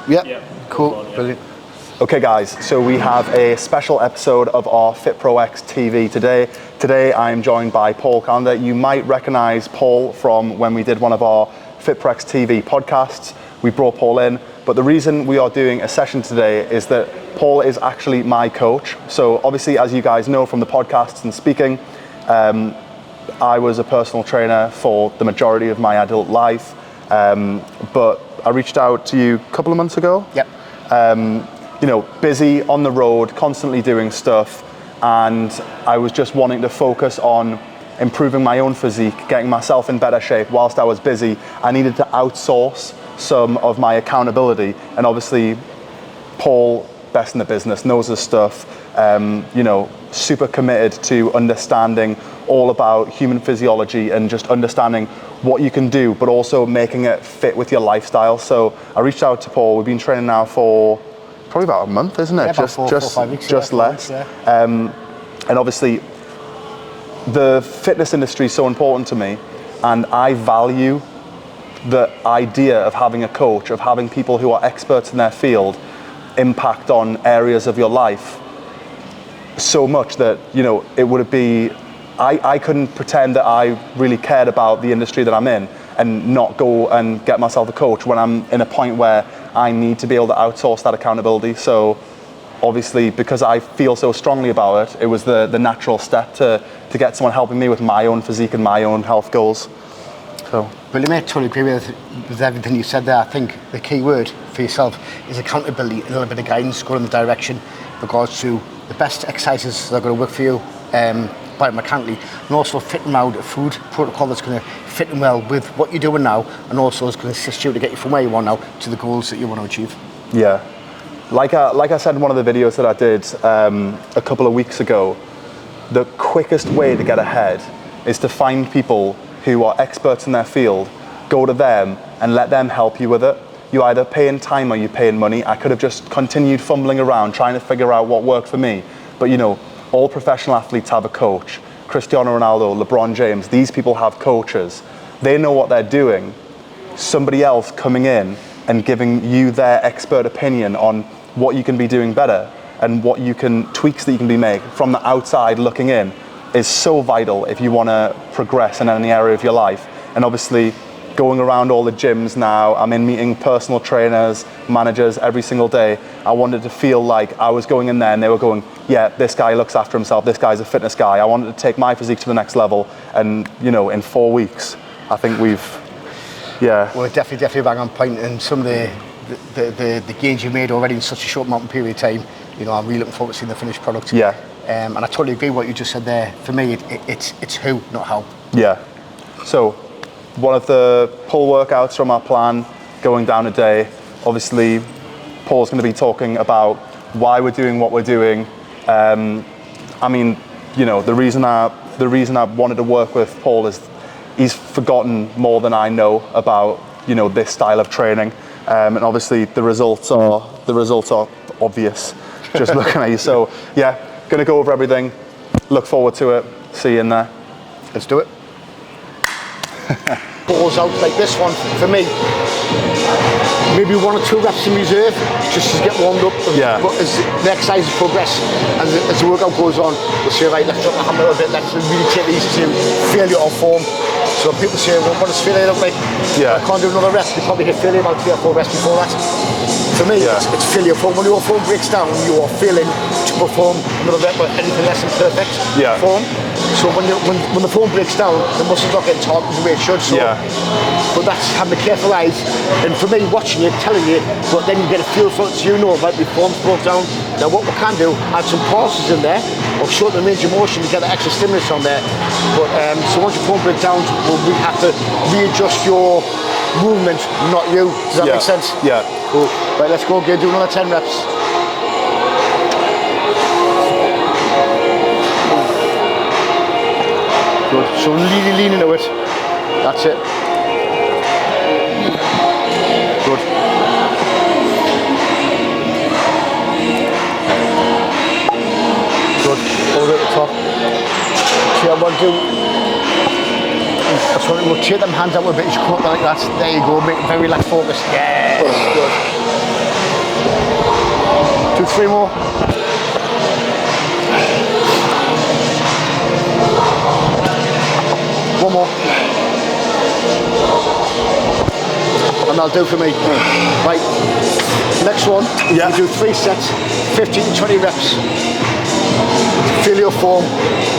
Yeah. Cool. Brilliant. Okay guys, so we have a special episode of our FitPro-x TV today. Today I'm joined by Paul Callendar. You might recognize Paul from when we did one of our FitPro-x TV podcasts. We brought Paul in, but the reason we are doing a session today is that Paul is actually my coach. So obviously, as you guys know from the podcasts and speaking, I was a personal trainer for the majority of my adult life, but I reached out to you a couple of months ago. Yep. You know, busy on the road, constantly doing stuff, and I was just wanting to focus on improving my own physique, getting myself in better shape whilst I was busy. I needed to outsource some of my accountability, and obviously Paul, best in the business, knows his stuff, you know, super committed to understanding all about human physiology and just understanding what you can do, but also making it fit with your lifestyle. So I reached out to Paul. We've been training now for probably about a month, isn't it? Yeah, about four or 5 weeks. Just less. Yeah. And obviously, the fitness industry is so important to me, and I value the idea of having a coach, of having people who are experts in their field impact on areas of your life so much that, you know, it would be, I couldn't pretend that I really cared about the industry that I'm in and not go and get myself a coach when I'm in a point where I need to be able to outsource that accountability. So obviously, because I feel so strongly about it, it was the natural step to get someone helping me with my own physique and my own health goals. So. Brilliant, mate. Totally agree with everything you said there. I think the key word for yourself is accountability and a little bit of guidance, going in the direction in regards to the best exercises that are going to work for you biomechanically, and also fitting around a food protocol that's going to fit in well with what you're doing now, and also is going to assist you to get you from where you are now to the goals that you want to achieve. Yeah. Like I said in one of the videos that I did a couple of weeks ago, the quickest way to get ahead is to find people who are experts in their field, go to them and let them help you with it. You either pay in time or you pay in money. I could have just continued fumbling around trying to figure out what worked for me. But you know, all professional athletes have a coach. Cristiano Ronaldo, LeBron James, these people have coaches. They know what they're doing. Somebody else coming in and giving you their expert opinion on what you can be doing better and what you can, tweaks that you can be making from the outside looking in, is so vital if you want to progress in any area of your life. And obviously, going around all the gyms now, I'm in meeting personal trainers, managers every single day. I wanted to feel like I was going in there and they were going, yeah, this guy looks after himself, this guy's a fitness guy. I wanted to take my physique to the next level, and you know, in 4 weeks, I think we've, yeah. Well, definitely bang on point, and some of the gains you made already in such a short amount of period of time, you know, I'm really looking forward to seeing the finished product. Yeah. And I totally agree with what you just said there. For me, it's who, not how. Yeah. So, one of the pull workouts from our plan going down today, obviously, Paul's going to be talking about why we're doing what we're doing. I mean, you know, the reason I wanted to work with Paul is he's forgotten more than I know about, you know, this style of training, and obviously the results are obvious just looking at you. So yeah, going to go over everything. Look forward to it. See you in there. Let's do it. Balls out like this one for me. Maybe 1 or 2 reps in reserve just to get warmed up. Yeah. But as the exercises progress, as the workout goes on, we'll say, right, let's drop the hammer a little bit, let's really take these to failure or form. So people say, well, what does failure look like? Yeah. I can't do another rest. You probably hit failure about 3 or 4 reps before that. For me, yeah, it's failure form. When your form breaks down, you are failing to perform another rep or anything less than perfect form. So when the form breaks down, the muscles not getting targeted the way it should. So, but that's having a careful eyes. And for me, watching you, telling you, but then you get a feel for it, so you know, right, the form's broke down. Now what we can do, add some pauses in there, or shorten the range of motion to get that extra stimulus on there. But so once your form breaks down, we have to readjust your movement, not you. Does that make sense? Yeah. Cool. Right, let's go again, do another 10 reps. Good. So really lean into it. That's it. Good. Good. Hold it at the top. See, I want to that's what rotate them hands out a bit. You just come up like that. There you go. Make it very relaxed focus. Yes. Good. do 3 more. One more. And that'll do for me. Right, next one, you do 3 sets, 15 to 20 reps. Feel your form,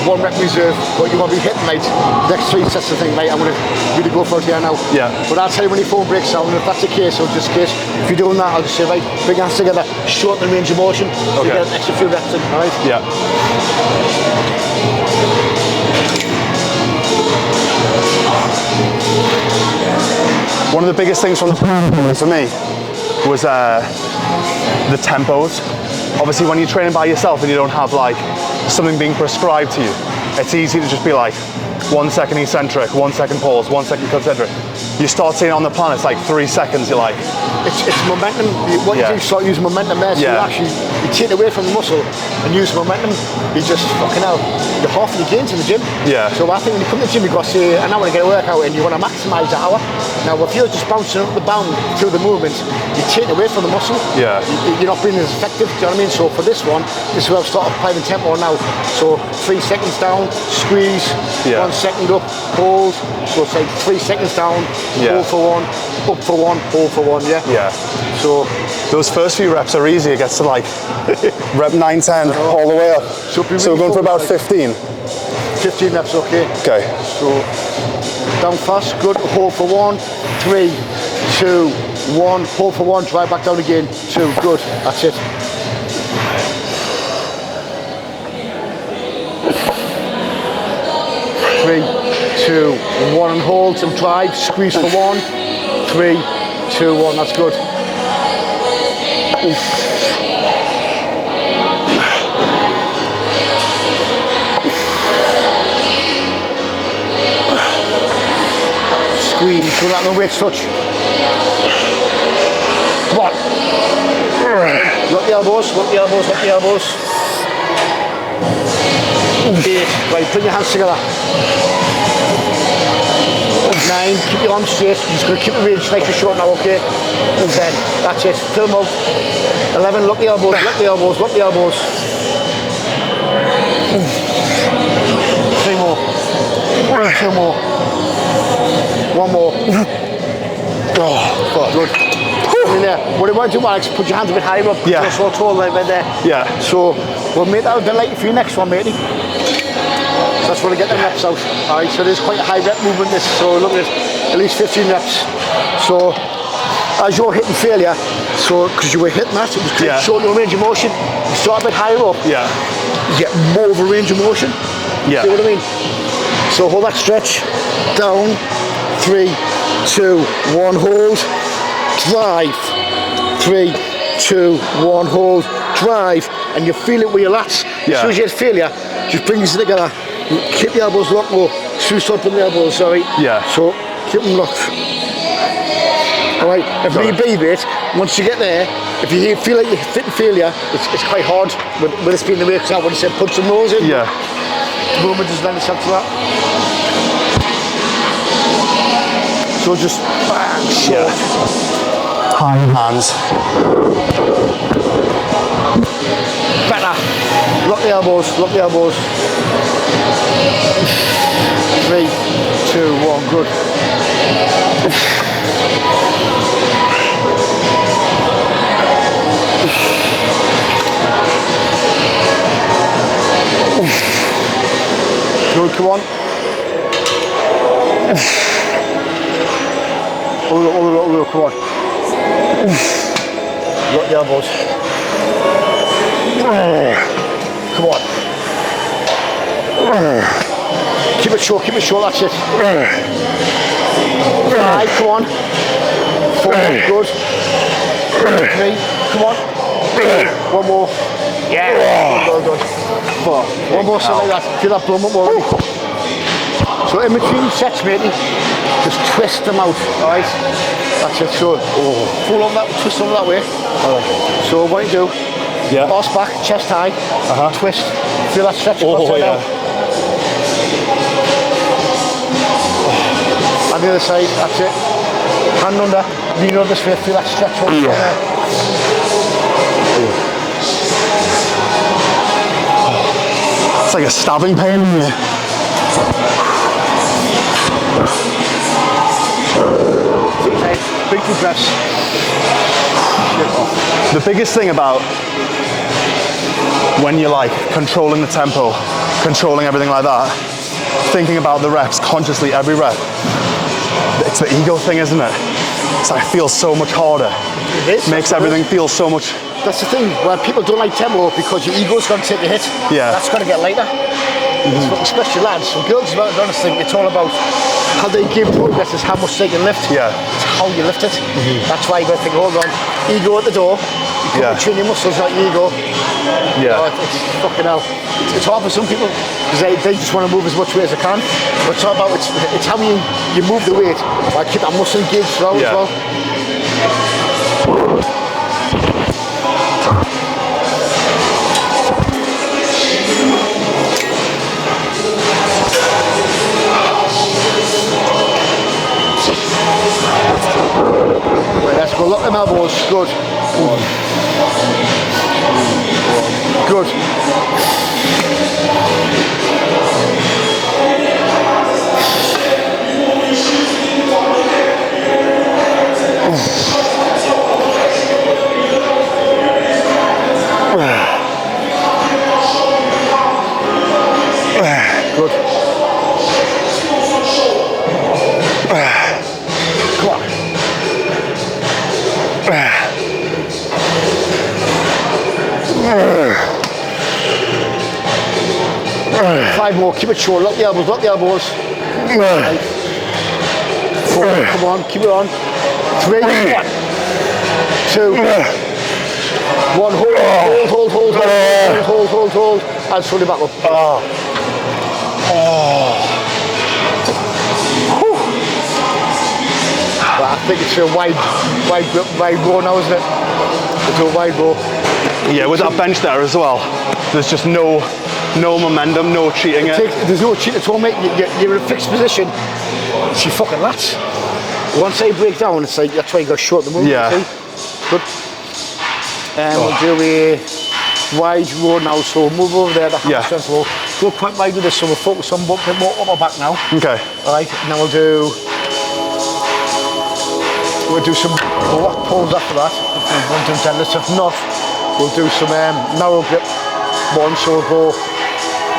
1 rep reserve, but you want to be hitting, mate. Next 3 sets of thing, mate, I'm going to really go for it here now. Yeah. But I'll tell you when your form breaks down, and if that's the case, or just in case, if you're doing that, I'll just say, right, bring your hands together, shorten the range of motion, so you get an extra few reps in, all right? Yeah. One of the biggest things from the for me was the tempos. Obviously, when you're training by yourself and you don't have like something being prescribed to you, it's easy to just be like 1 second eccentric, 1 second pause, 1 second concentric. You start seeing on the plan, it's like 3 seconds. You're like, it's momentum. What you do, start using momentum there. So you take it away from the muscle and use momentum. You just fucking hell. You're half of your gains in the gym. Yeah. So I think when you come to the gym, you've got to say an hour to get a workout in. You want to maximise the hour. Now, if you're just bouncing up the bound through the movements, you're taking away from the muscle. Yeah. You're not being as effective. Do you know what I mean? So for this one, this is where I've started applying tempo now. So 3 seconds down, squeeze. 1 second up, hold. So it's like 3 seconds down, hold for 1, up for 1, hold for 1. Yeah. Yeah. So those first few reps are easy. It gets to like rep 9, 10, all the way up. So we're going for about 15. 15 reps, okay. Okay. So down fast, good. Hold for 1, 3, 2, 1. Hold for 1. Drive back down again. 2. Good. That's it. Three, 2, 1, and hold and drive. Squeeze for 1, 3, 2, 1. That's good. Squeeze, so that no weight touch. Come on. Lock the elbows, lock the elbows, lock the elbows. 8, right, put your hands together. 9, keep your arms straight. You're just going to keep the range nice and short now, okay? And 10, that's it, fill them out. 11, lock the elbows, lock the elbows, lock the elbows. 3 more. 2 more. 1 more. Oh, good. In there. What I want to do, Alex, put your hands a bit higher up. Yeah. So tall right there. Yeah. So we'll make that a bit lighter for your next one, matey. So that's where I get the reps out. Alright, so there's quite a high rep movement this. So look at this, at least 15 reps. So as you're hitting failure, so because you were hitting that, it was short your range of motion. You start a bit higher up. Yeah. You get more of a range of motion. Yeah. See what I mean? So hold that stretch. Down. 3, 2, 1, hold. Drive. 3, 2, 1, hold. Drive. And you feel it with your lats. As soon as you hit failure, just bring this together. Keep the elbows locked more. Soon stop putting the elbows, sorry. Yeah. So keep them locked. Alright, if need be, mate, once you get there, if you feel like you're hitting failure, it's quite hard with this being the way, because I would have said put some nose in. Yeah. The movement doesn't lend itself to that. So just bang, short. High hands. Better. Lock the elbows, lock the elbows. 3, 2, 1, good. Good, come on. Oh, come on. Lock the elbows. Come on. Keep it short, that's it. 5, come on. 4, good. 3, come on. 1 more. Yeah. Good. 4. 1 more, something like that. Feel that blow up already. So in between sets, matey, just twist them out, alright? That's it, so pull on that, twist over that way. So what you do, arse back, chest high, twist, feel that stretch across there now. And the other side, that's it. Hand under, lean on this way, feel that stretch across there. like a stabbing pain in you. Big deep breaths. The biggest thing about when you're like controlling the tempo, controlling everything like that, thinking about the reps consciously every rep, it's the ego thing, isn't it? It's like, it feels so much harder. It is. Makes everything feel so much. That's the thing, where people don't like tempo because your ego's going to take a hit. Yeah. That's going to get lighter. Especially lads. So girls, to be honest, it's all about how they gain progress, is how much they can lift. Yeah. It's how you lift it. That's why you got to think, hold on, ego at the door. You can't train your muscles, not your ego. Yeah. Oh, it's fucking hell. It's hard for some people because they just want to move as much weight as they can. But it's all about it's how you move the weight. Like keep that muscle engaged throughout as well. Right, let's go. Lock them elbows. Good. Good. Good. Come on. 5 more, keep it short, lock the elbows, lock the elbows. 4, come on, keep it on. 3, 1, 2, 1, hold, and slowly back up. Well, I think it's a wide row now, isn't it? It's a wide row. Yeah, with that bench there as well, there's just no momentum, no cheating it. There's no cheating at all, mate. You're in a fixed position. It's your fucking lats. Once they break down, it's like, that's why you got to short the movement. Yeah. See? Good. And we'll do a wide row now, so we'll move over there, the hammer strength row. Go quite wide with this, so we'll focus on a bit more upper back now. Okay. Alright, and then we'll do some block pulls after that. If we'll do deadlifts, if not, we'll do some narrow grip ones, so we'll go.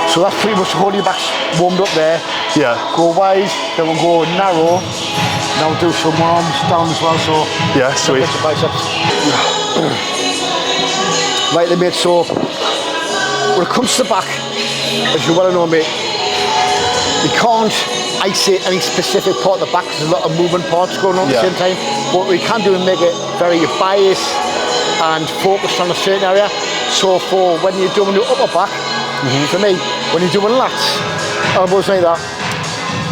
So that's pretty much hold your back warmed up there. Yeah. Go wide, then we'll go narrow. Now we'll do some arms down as well, so. Yeah, sweet. Biceps. Lightly, mate, so when it comes to the back, as you well know, mate, you can't isolate any specific part of the back because there's a lot of moving parts going on at the same time. What we can do is make it very biased and focused on a certain area. So for when you're doing your upper back, for me, when you're doing lats, elbows like that,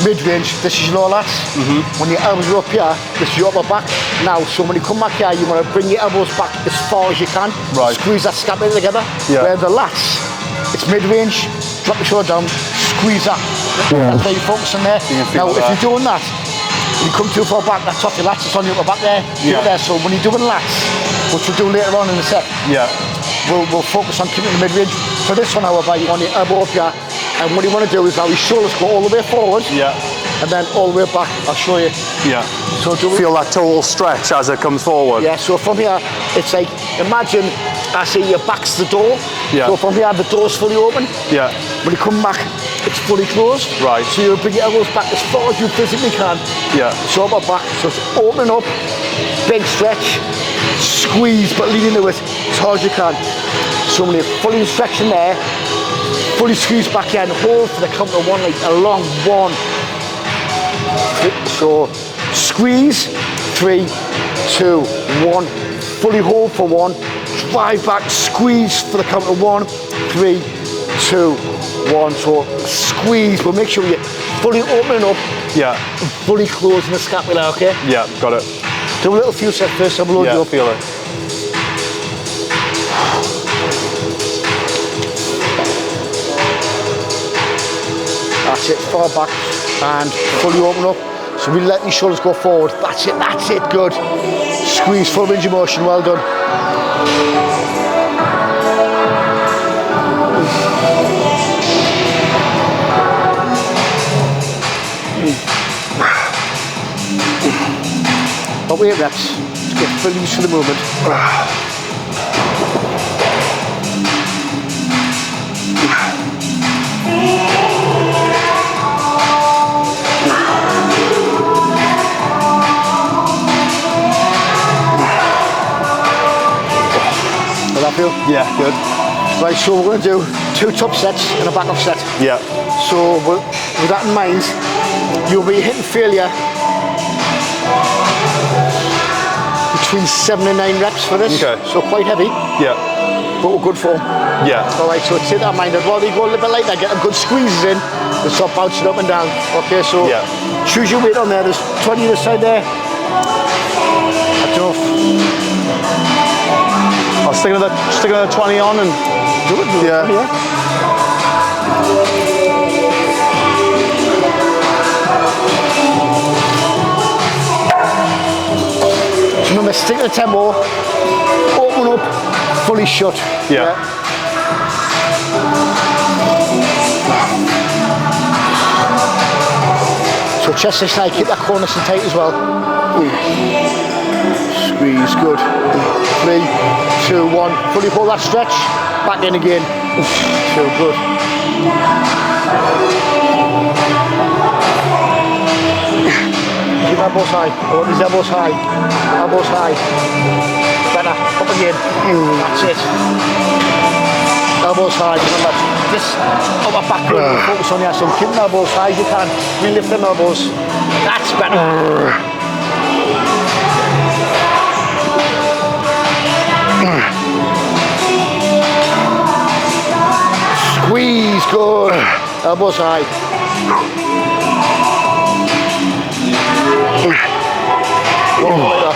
mid-range, this is your lower lats. When your elbows are up here, this is your upper back. Now, so when you come back here, you want to bring your elbows back as far as you can. Right. Squeeze that scapula together. Where the lats, it's mid-range, drop your shoulder down, squeeze that. That's where you're focusing there. Now, if you're doing that, you come too far back, that's off your lats, it's on your upper back there. There. So when you're doing lats, which we'll do later on in the set, we'll focus on keeping the mid-range. For this one, however, you want your elbow up here, and what you want to do is now your shoulders go all the way forward, and then all the way back. I'll show you. So do feel that total stretch as it comes forward. So from here, it's like, imagine, I say your back's the door. So from here, the door's fully open. When you come back, it's fully closed. Right. So you bring your elbows back as far as you physically can. So upper back, so it's opening up, big stretch, squeeze, but lean into it as hard as you can. So when you're fully stretching there, fully squeeze back here and hold for the count of 1, like a long 1. So squeeze, 3, 2, 1. Fully hold for 1. Drive back, squeeze for the count of 1, 3, 2, 1. So squeeze, but make sure you're fully opening up. And fully closing the scapula, okay? Got it. Do a little few sets first, and we'll load you up. Feel it. That's it, far back and fully open up. So we let your shoulders go forward. That's it, good. Squeeze, full range of motion, well done. About 8 reps. Just get fully used to the movement. Does that feel? Yeah, good. Right, so we're going to do 2 top sets and a back-off set. Yeah. So with that in mind, you'll be hitting failure between 7 and 9 reps for this. Okay. So quite heavy. Yeah. But we're good form. Yeah. All right, so take that in mind. I'd rather you go a little bit lighter, get a good squeezes in, and stop bouncing up and down. Okay, so choose your weight on there. There's 20 this side there. That's enough. I'll stick another 20 on and Do it. yeah. So remember, stick to the tempo, open up, fully shut. Yeah. So chest this side, keep that core nice and tight as well. Squeeze, good. 3, 2, 1. Fully pull that stretch. Back in again. So good. Keep elbows high. I want these elbows high. Elbows high. Better. Up again. That's it. Elbows high. Remember, this upper back leg, focus on your so keep the elbows high as you can. Really lift them elbows. That's better. Squeeze, good. Elbows high.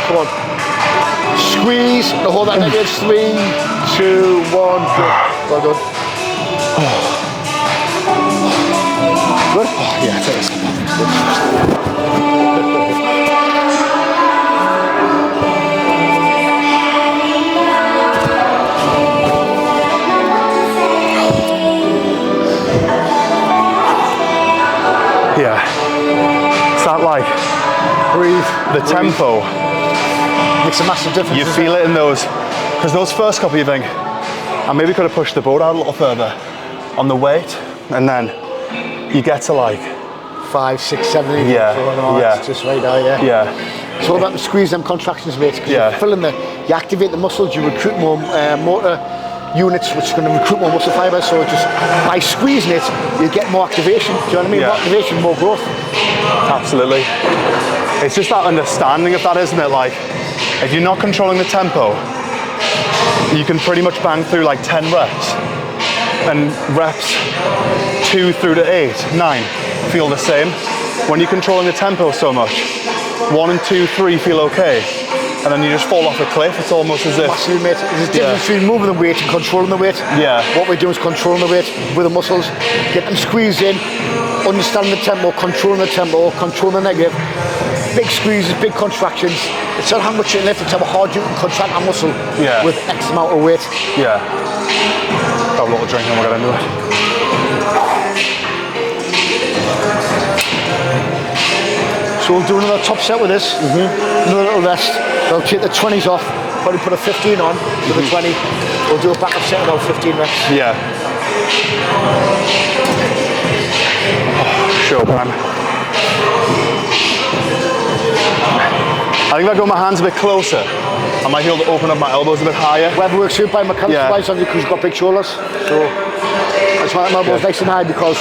Come on. Squeeze. Now hold that negative. 3, 2, 1. Good. Well done. Good? Oh, yeah, it is. Yeah. It's that like Breathe. the tempo. Makes a massive difference. You feel it in those, because those first couple you think, I maybe could have pushed the boat out a little further on the weight, and then you get to like 5, 6, 7, 8. Yeah. It's just right there, yeah. Yeah. It's all about the squeeze them contractions, mate, because Yeah. you're filling you activate the muscles, you recruit more motor units, which is going to recruit more muscle fibers. So just by squeezing it, you get more activation. Do you know what I mean? Yeah. More activation, more growth. Absolutely. It's just that understanding of that, isn't it? Like, if you're not controlling the tempo, you can pretty much bang through like 10 reps. And reps 2 through to 8, 9 feel the same. When you're controlling the tempo so much, 1 and 2, 3 feel okay. And then you just fall off a cliff. It's almost as if... Massive, mate. There's a difference between moving the weight and controlling the weight. Yeah. What we do is controlling the weight with the muscles, get them squeezed in, understanding the tempo, controlling the negative. Big squeezes, big contractions. It's not how much you lift, it's how hard you can contract a muscle with X amount of weight. Yeah. Have a little drink and we'll get into it. So we'll do another top set with this, another little rest. We'll take the 20s off, probably put a 15 on with the 20. We'll do a back-up set about 15 reps. Yeah. Oh, show time. I think if I go my hands a bit closer, I might be able to open up my elbows a bit higher. Whatever works for you, by mechanical wise, because you've got big shoulders. So I just want my elbows nice and high because,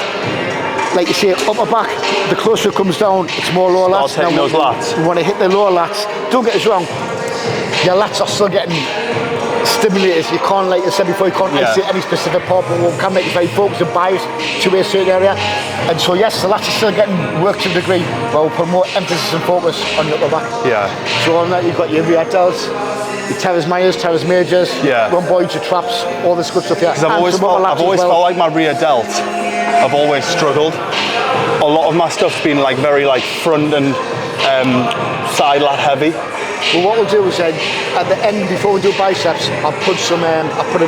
like you say, upper back, the closer it comes down, it's more lower lats. I'll take those lats. You want to hit the lower lats. Don't get us wrong, your lats are still getting stimulated. You can't, like I said before, you can't isolate any specific part, but we can make you very focused and biased to a certain area. And so yes, the lats are still getting worked to a degree, but we'll put more emphasis and focus on the upper back. Yeah. So on that you've got your rear delts, your teres minors, teres majors, rhomboids, your traps, all this good stuff. Yeah. Because I've always felt like my rear delt, I've always struggled. A lot of my stuff's been like very like front and side lat heavy. Well, what we'll do is at the end, before we do biceps, I'll put a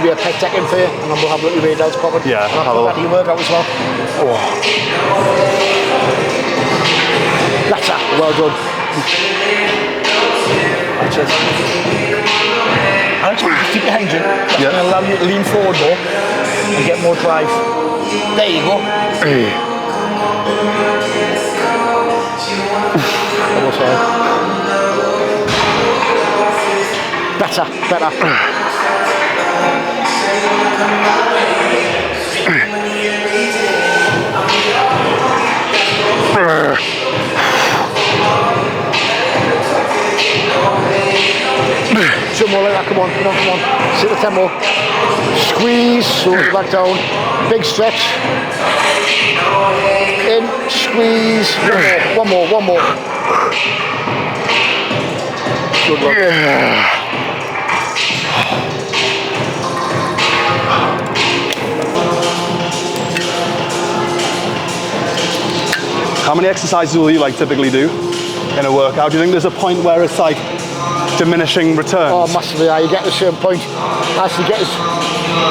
rear pec deck in for you, and we'll have a little rear delts popping. Yeah. And I'll put that in your workout as well. Oh. That's that. Well done. That's it. And just keep your hands in. That's Yeah. going to allow you to lean forward more and get more drive. There you go. Better. Two more like that, come on. Sit the tempo. Squeeze, shoulders back down. Big stretch. In, squeeze. One more. Good work. Yeah. How many exercises will you like typically do in a workout? Do you think there's a point where it's like diminishing returns? Oh, massively. You get to a certain point, actually get as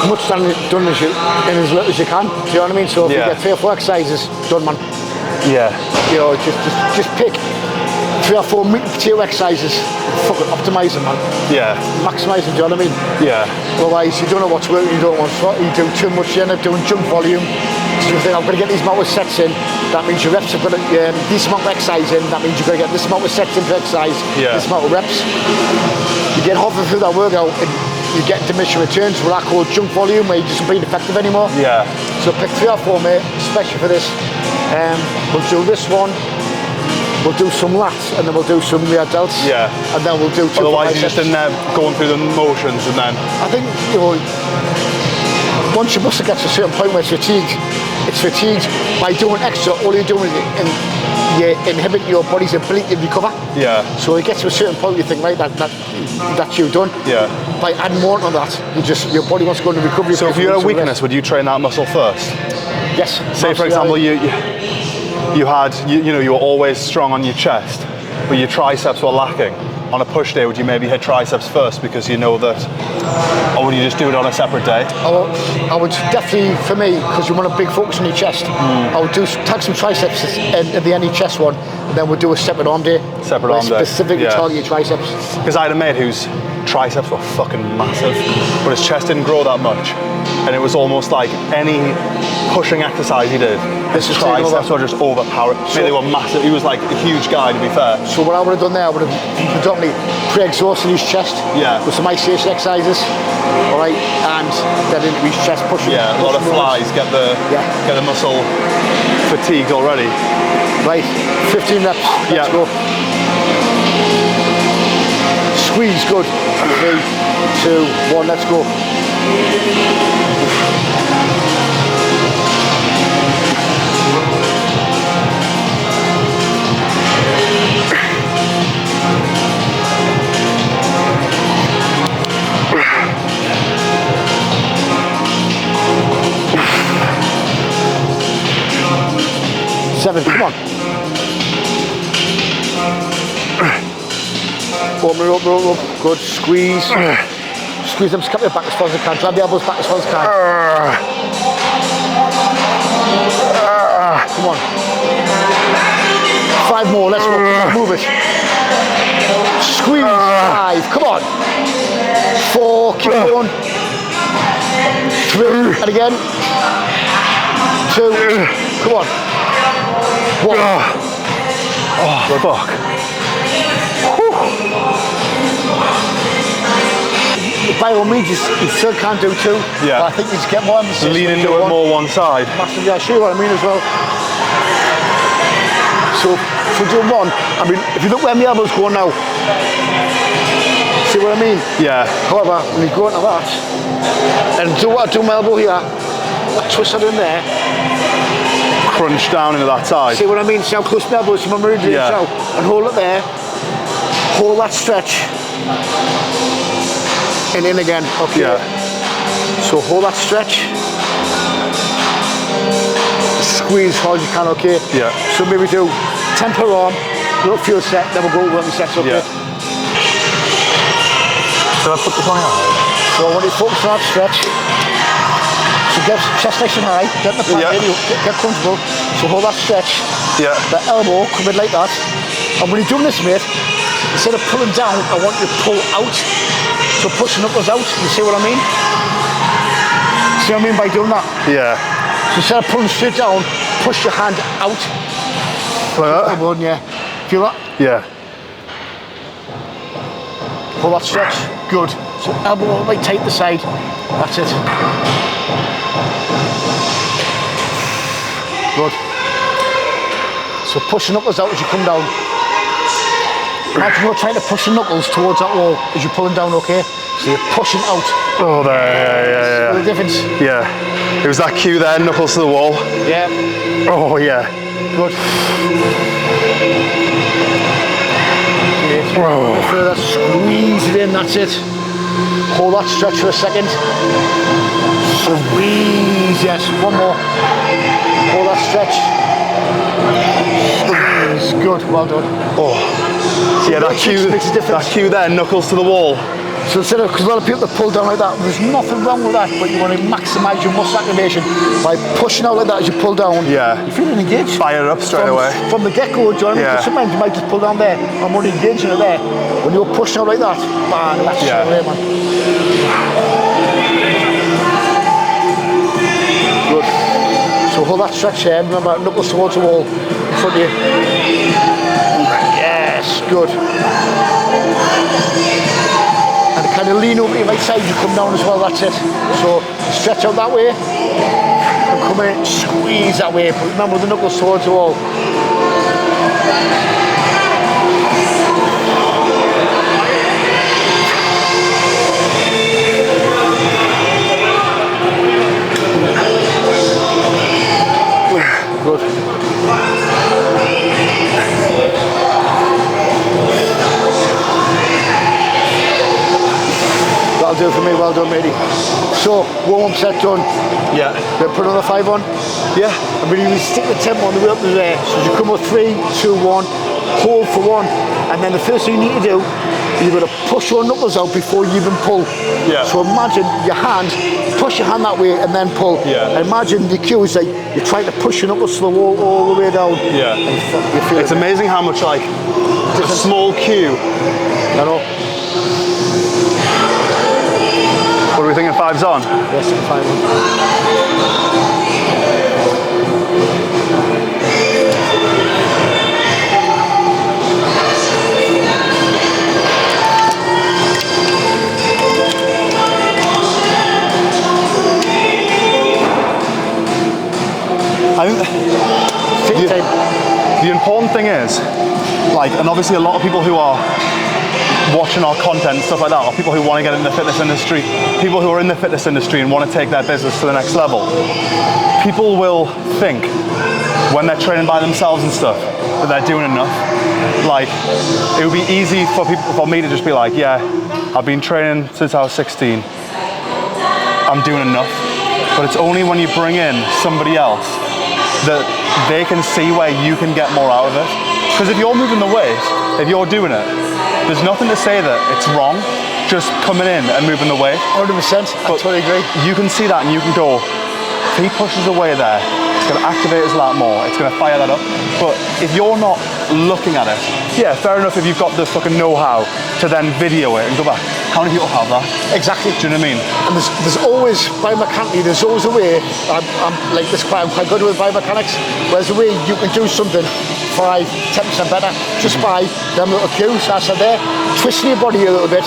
much done as you in as little as you can. Do you know what I mean? So if you get 3 or 4 exercises done, man. Yeah. You know, just pick 3 or 4 meat and potato exercises. Fucking optimise them, man. Yeah. Maximise them. Do you know what I mean? Yeah. Otherwise, you don't know what's working. You don't want to. You do too much. You end up doing junk volume. So you think I'm going to get these amount of sets in. That means your reps have got this amount of exercise in. That means you've got to get this amount of sets in per exercise. Yeah. This amount of reps. You get halfway through that workout and you get diminishing returns, what I call junk volume, where you just not being effective anymore. Yeah. So pick 3 or 4, mate, especially for this. We'll do this one. We'll do some lats and then we'll do some rear delts. Yeah. And then we'll do 2 Otherwise, you're just in there going through the motions and then. I think, you know, once your muscle gets to a certain point where it's fatigued by doing extra. All you're doing is you inhibit your body's ability to recover. Yeah. So it gets to a certain point you think, right, that's you done. Yeah. By adding more on that, your body wants to go into recovery. So if you had a weakness, would you train that muscle first? Yes. Say for example, you were always strong on your chest, but your triceps were lacking. On a push day, would you maybe hit triceps first because you know that, or would you just do it on a separate day? I would definitely, for me, because you want a big focus on your chest, I would tag some triceps at the end of your chest one, and then we'll do a separate arm day. Separate arm day. Specifically target your triceps. Because I had a mate whose triceps were fucking massive, but his chest didn't grow that much. And it was almost like any pushing exercise he did, his triceps were just overpowered. So, they were massive. He was like a huge guy, to be fair. So what I would have done there, I would have predominantly pre-exhausted his chest with some isolation exercises, all right, and then into his chest pushing. Yeah, a lot of flies, get the muscle fatigued already. Right, 15 reps, let's go. Squeeze, good. 3, 2, 1, let's go. Seven, come on. Up. Good, squeeze. Squeeze them, scoop your back as far as you can. Drive the elbows back as far as you can. Come on. 5 more, let's go. Move it. Squeeze, 5, come on. 4, keep going. 3, and again. 2, come on. 1. Oh, fuck. By all means, you still can't do 2. Yeah. But I think you just get more emphasis. Lean into it more one side. Massively, I'll show you what I mean as well. So, if we're doing 1, I mean, if you look where my elbow's going now, see what I mean? Yeah. However, when you go into that, and do what I do my elbow here, I twist it in there. Crunch down into that side. See what I mean? See how close my elbow is to my meridian now? And hold it there. Hold that stretch. And in again, okay. Yeah. So hold that stretch. Squeeze as hard as you can, okay? Yeah. So maybe do 10 per arm, little field set, then we'll go working sets, okay? Yeah. Should I put this on here? So I want you to focus on that stretch. So get chest nice and high, get the pant in, get comfortable. So hold that stretch. Yeah. The elbow, come in like that. And when you're doing this, mate, instead of pulling down, I want you to pull out. So push the knuckles out, you see what I mean? See what I mean by doing that? Yeah. So instead of pulling straight down, push your hand out. Like that? Yeah. Feel that? Yeah. Pull that stretch. Good. So elbow right tight the side. That's it. Good. So push the knuckles out as you come down. Imagine you're trying to push the knuckles towards that wall as you're pulling down, okay? So you're pushing out. Oh, there, yeah. See the difference? Yeah. It was that cue there, knuckles to the wall. Yeah. Oh, yeah. Good. Okay. Further, squeeze it in, that's it. Hold that stretch for a second. Squeeze, yes, one more. Hold that stretch. Squeeze, good, well done. Oh. So yeah, that cue there, knuckles to the wall. So instead of, because a lot of people that pull down like that, there's nothing wrong with that, but you want to maximise your muscle activation by pushing out like that as you pull down. Yeah. You're feeling engaged. Fire it up straight away. From the get-go, do you know what I mean? Because sometimes you might just pull down there, I'm already engaging it there. When you're pushing out like that, bang, that's straight away, man. Good. So hold that stretch here, remember, knuckles towards the wall in front of you. Yes, good. And kind of lean over to your right side, you come down as well, that's it. So stretch out that way, and come in, squeeze that way, but remember the knuckles towards the wall. Good. That'll do for me, well done, matey. So, warm-up set done. Yeah. Then put another 5 on. Yeah. And really stick the tempo on the way up to there. So you come with 3, 2, 1, hold for 1. And then the first thing you need to do, you've got to push your knuckles out before you even pull. Yeah. So imagine your hand, push your hand that way and then pull. Yeah. And imagine the cue is like you're trying to push your knuckles to the wall all the way down. Yeah. And you feel it's amazing how much like a small cue. I know. What are we thinking, 5's on? Yes, 5 on. I think the important thing is, like, and obviously a lot of people who are watching our content and stuff like that, or people who want to get in the fitness industry, people who are in the fitness industry and want to take their business to the next level, people will think when they're training by themselves and stuff that they're doing enough. Like, it would be easy for me to just be like, yeah, I've been training since I was 16, I'm doing enough. But it's only when you bring in somebody else that they can see where you can get more out of it. Because if you're moving the weight, if you're doing it, there's nothing to say that it's wrong, just coming in and moving the weight. 100%, I totally agree. You can see that and you can go, if he pushes away there, it's going to activate his lat more, it's going to fire that up. But if you're not looking at it, yeah, fair enough if you've got the fucking know-how to then video it and go back. How many people have that? Exactly. Do you know what I mean? And there's always, biomechanically, there's always a way, I'm like this, I'm quite good with biomechanics, where's a way you can do something 5-10% better just by them little cues, as I said there, twisting your body a little bit,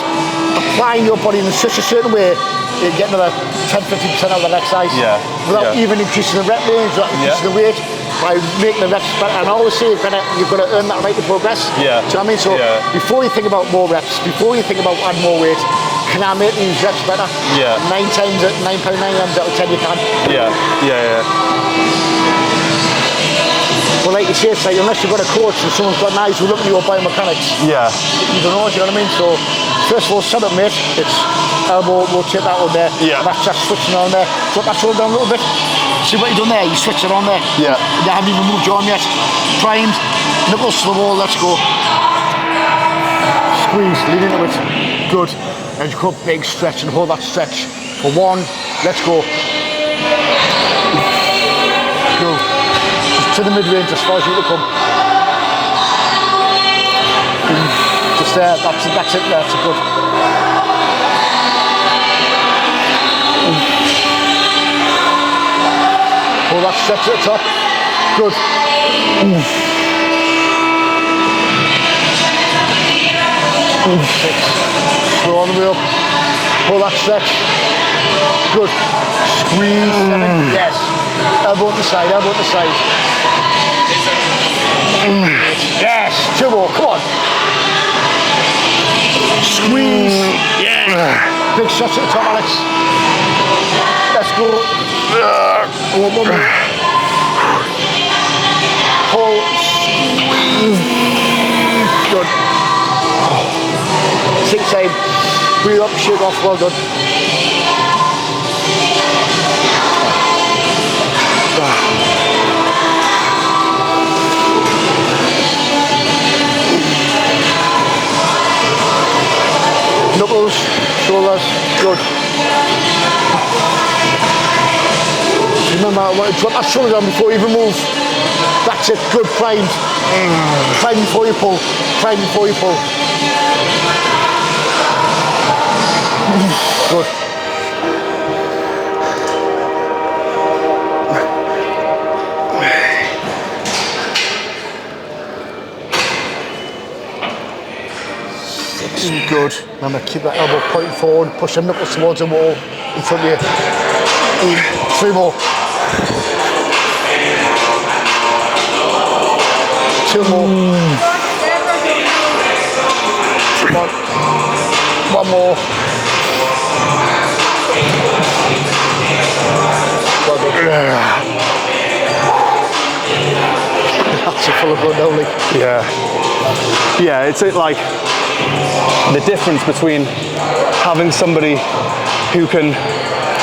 applying your body in such a certain way, you get another 10-15% out of that exercise without even increasing the rep range, without increasing the weight, by making the reps better. And I always say you've got to earn that right to progress. Yeah. Do you know what I mean? So before you think about more reps, before you think about adding more weight, can I make these reps better? Yeah. 9 times at 9 times out of 10 you can. Yeah. Well, like you say, it's like, unless you've got a coach and someone's got eyes who look at your biomechanics, you don't know, do you know what I mean? So first of all, set up, mate. It's elbow, rotate that one there. Yeah. And that's just switching on there. Drop that shoulder down a little bit. See what you've done there? You switch it on there. Yeah. You haven't even moved your arm yet. Primed, knuckles to the wall, let's go. Squeeze, lean into it. Good. And you come up, big stretch and hold that stretch. For 1, let's go. Go. Just to the mid-range as far as you will come. Just there. That's it. That's a good. Pull that stretch at the top. Good. Go on the way up. Pull that stretch. Good. Squeeze. Yes. Elbow at the side. Elbow at the side. Yes. 2 more. Come on. Squeeze. Yeah. Big shots at the top, Alex. Let's go. One more. Pull. Squeeze. Good. Six side. Breathe up, shake off. Well done. Knuckles, shoulders, good. Remember, I want to drop that shoulder down before you even move. That's it, good, prime. Prime before you pull. Prime before you pull. Good. Good. Remember, keep that elbow pointing forward, push your knuckles towards the wall in front of you. 3 more. 2 more. 1 more. That's a full of blood only. Yeah. Yeah, it's like the difference between having somebody who can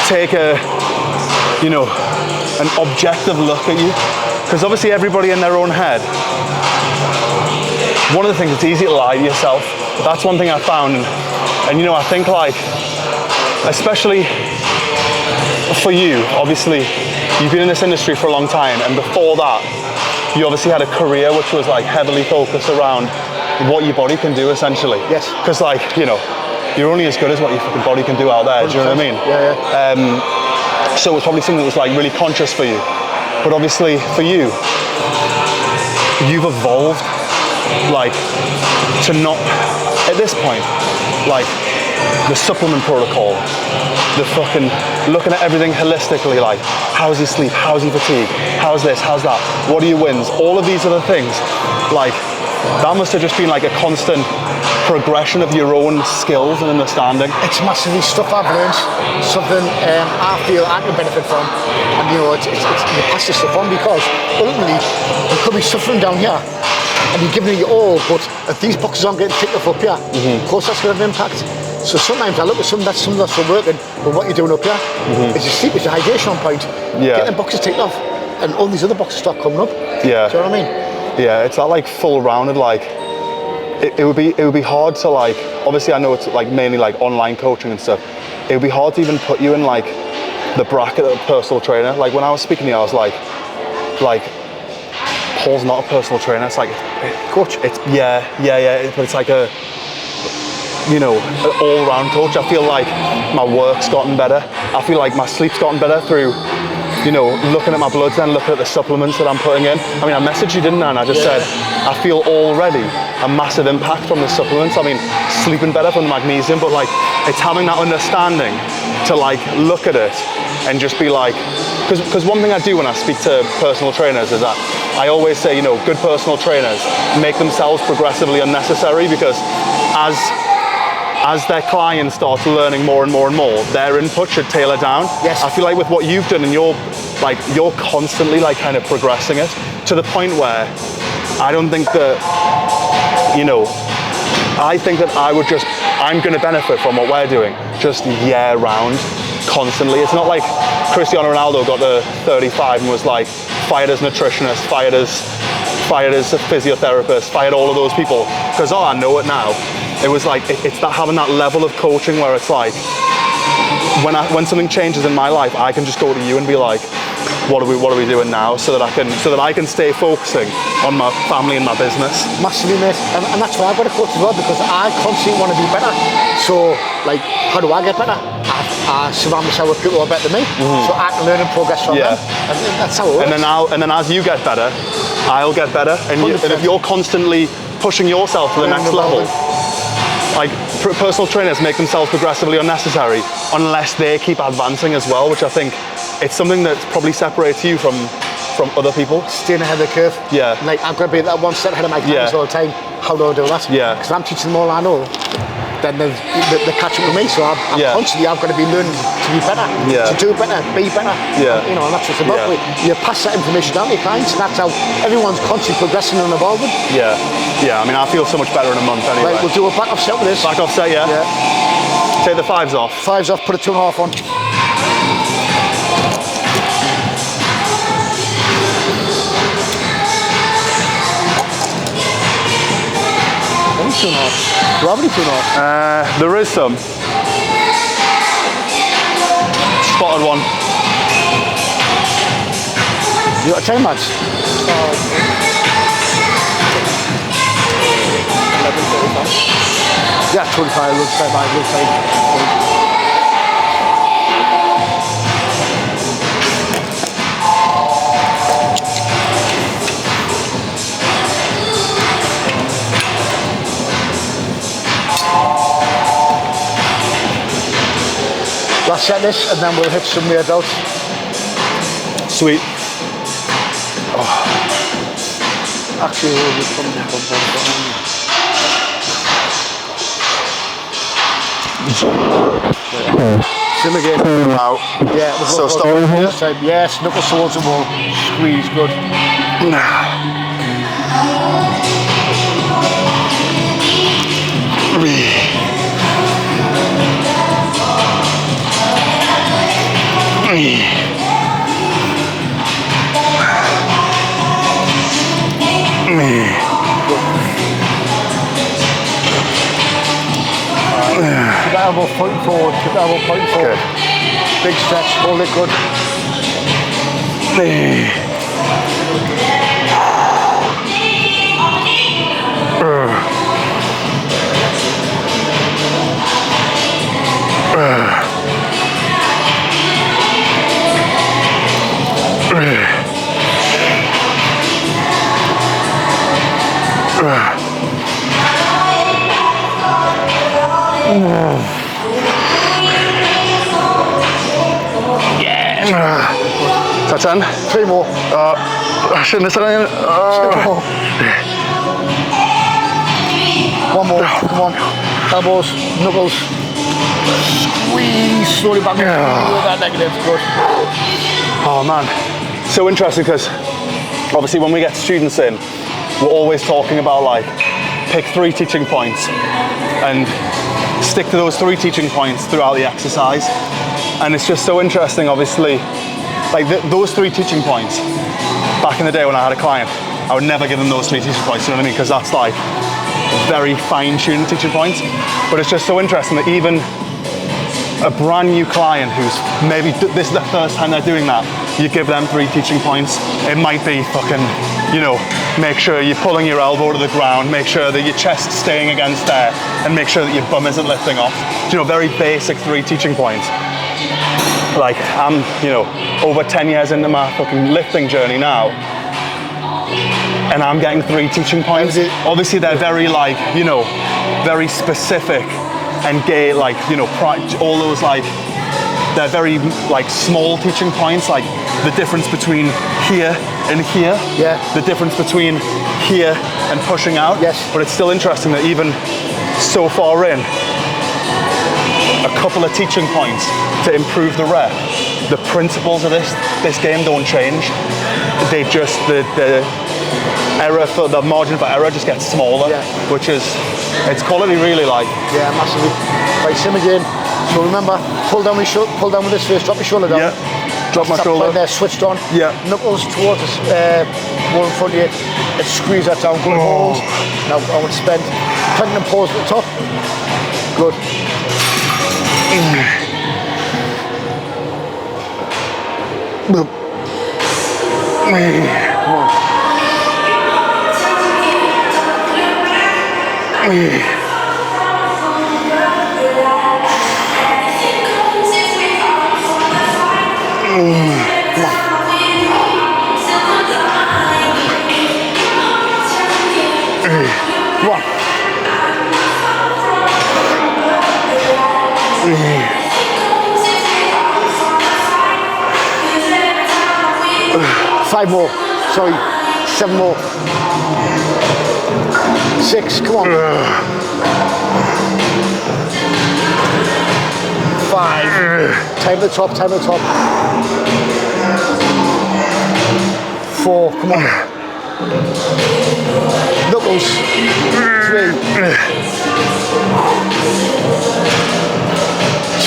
take an objective look at you, because obviously everybody in their own head. One of the things, it's easy to lie to yourself. That's one thing I found, and I think like, especially for you, obviously you've been in this industry for a long time, and before that you obviously had a career which was like heavily focused around what your body can do, essentially. Yes. Because like, you're only as good as what your fucking body can do out there. 100%. Do you know what I mean? Yeah. So it was probably something that was like really conscious for you. But obviously for you, you've evolved like to not, at this point, like the supplement protocol, the fucking looking at everything holistically, like how's he sleep, how's he fatigue, how's this, how's that, what are your wins, all of these other things, like that must have just been like a constant progression of your own skills and understanding. It's massively stuff I've learned, something I feel I can benefit from, and you pass this stuff on, because ultimately you could be suffering down here and you're giving it your all, but if these boxes aren't getting ticked off up here, of course that's going to have an impact. So sometimes I look at something that's still working, but what you're doing up here is your sleep, is your hydration on point. Get them boxes ticked off, and all these other boxes start coming up. Yeah. Do you know what I mean? Yeah, it's that like full rounded, like it would be hard to like, obviously I know it's like mainly like online coaching and stuff. It would be hard to even put you in like the bracket of a personal trainer. Like when I was speaking to you, I was like Paul's not a personal trainer. It's like coach. It's but it's like an all-round coach. I feel like my work's gotten better. I feel like my sleep's gotten better through, looking at my bloods and looking at the supplements that I'm putting in. I mean, I messaged you, didn't I? And I just said, I feel already a massive impact from the supplements. I mean, sleeping better from the magnesium, but like, it's having that understanding to like, look at it and just be like, because one thing I do when I speak to personal trainers is that I always say, good personal trainers make themselves progressively unnecessary, because as their client starts learning more and more and more, their input should tailor down. Yes. I feel like with what you've done, and you're constantly like kind of progressing it to the point where I don't think that, I think that I'm going to benefit from what we're doing just year round, constantly. It's not like Cristiano Ronaldo got to 35 and was like fired as nutritionist, fired as a physiotherapist, fired all of those people because I know it now. It was like it's that having that level of coaching where it's like when something changes in my life, I can just go to you and be like, what are we doing now, so that I can stay focusing on my family and my business. Massively, mate, and that's why I've got a coach as well, because I constantly want to be better. So, like, how do I get better? I surround myself with people who are better than me, so I can learn and progress from them. And that's how it works. And then as you get better, I'll get better. And if you're constantly pushing yourself to the next level, like personal trainers make themselves progressively unnecessary unless they keep advancing as well, which I think it's something that probably separates you from other people. Staying ahead of the curve. Yeah. Like, I've got to be that one step ahead of my clients all the time. How do I do that? Yeah. Because I'm teaching them all I know. Then they catch up with me, so I've got to be learning to be better, to do better, be better. Yeah. You know, and that's what it's about. You pass that information down to your clients, and that's how everyone's constantly progressing and evolving. Yeah. Yeah, I mean, I feel so much better in a month anyway. Right, we'll do a back offset with this. Back offset, yeah? Yeah. Take the 5s off. 5s off, put a 2.5 on. Only 2.5. Gravity 2.5. There is some. Spotted one. You got a time match? Yeah, 25 looks like mine, looks like. Let's set this and then we'll hit some weird out. Sweet. Oh. Actually, Sim again. Out. Yeah, so start here. Yes, knuckles towards the wall. Squeeze, good. Keep that elbow pointing forward, keep that elbow pointing forward. Big stretch, hold it good. That's 10. 3 more. I shouldn't have said anything. 2 more. 1 more. Come on. Elbows, knuckles. Squeeze slowly back. With that negative. Good. Oh man, so interesting, because obviously when we get students in, we're always talking about, like, pick 3 teaching points and stick to those 3 teaching points throughout the exercise. And it's just so interesting, obviously, like those 3 teaching points. Back in the day when I had a client, I would never give them those 3 teaching points, you know what I mean? Because that's like very fine-tuned teaching points. But it's just so interesting that even a brand new client who's maybe this is the first time they're doing that, you give them 3 teaching points. It might be fucking, you know, make sure you're pulling your elbow to the ground, make sure that your chest's staying against there, and make sure that your bum isn't lifting off. You know, very basic 3 teaching points. Like, I'm, you know, over 10 years into my fucking lifting journey now, and I'm getting 3 teaching points. Obviously they're very, like, you know, very specific and gay, like, you know, all those, like, they're very, like, small teaching points, like the difference between here and here. Yeah. The difference between here and pushing out. Yes. But it's still interesting that even so far in, a couple of teaching points to improve the rep. The principles of this game don't change. They just, the error for the margin for error just gets smaller, which is, it's quality really, like. Yeah, massively. Right, sim again. So remember, pull down with this face, drop your shoulder down. Yeah. Drop my shoulder. Right there, switched on. Yeah. Knuckles towards the wall in front of you. And squeeze that down, good hold. Now I want to spend pregnant pause at the top. Good. Five more. Sorry. 7 more. 6. Come on. 5. Time at the top. Time at the top. 4. Come on. Knuckles. 3.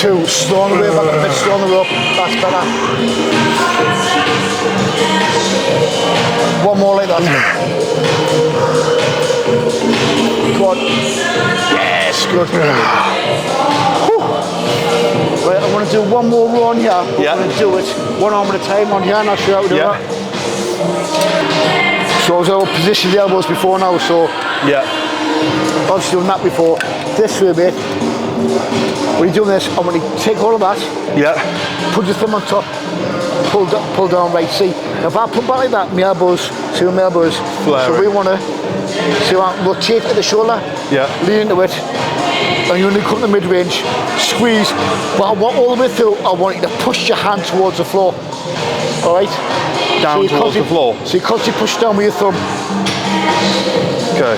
2. Slow on the way back a bit. Slow on the rope. That's better. 1 more like that. Go on. Yes, good. Right, I'm going to do 1 more row on here. Yeah. I'm going to do it 1 arm at a time on here. Not sure how to do that. So I was positioned the elbows before now. So yeah, I was doing that before. This way, mate. When you're doing this, I'm going to take all of that. Yeah. Put your thumb on top. Pull down, right, see. Now if I put back like that, my elbows, see my elbows. Flaring. So we want to, see I rotate at the shoulder, yeah, lean into it, and you only come to mid-range, squeeze, but I want all the way through, I want you to push your hand towards the floor, all right? Down so towards the floor? So you constantly push down with your thumb. Okay.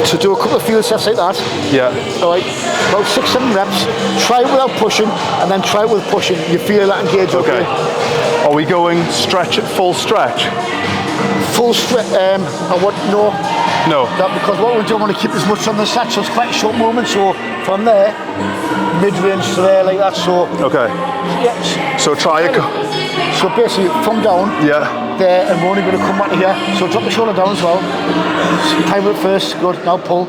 So do a couple of field sets like that. Yeah. All right. About 6-7 reps. Try it without pushing, and then try it with pushing. You feel that engage. Okay. Are we going stretch at full stretch? Full stretch. I want no. No. That because what we do, I want to keep as much on the set, so it's quite a short movement. So from there, mid-range to there like that. So. Okay. Yeah. So try it. So basically, thumb down. Yeah. There, and we're only going to come back to here. So drop the shoulder down as well. Time it first. Good. Now pull.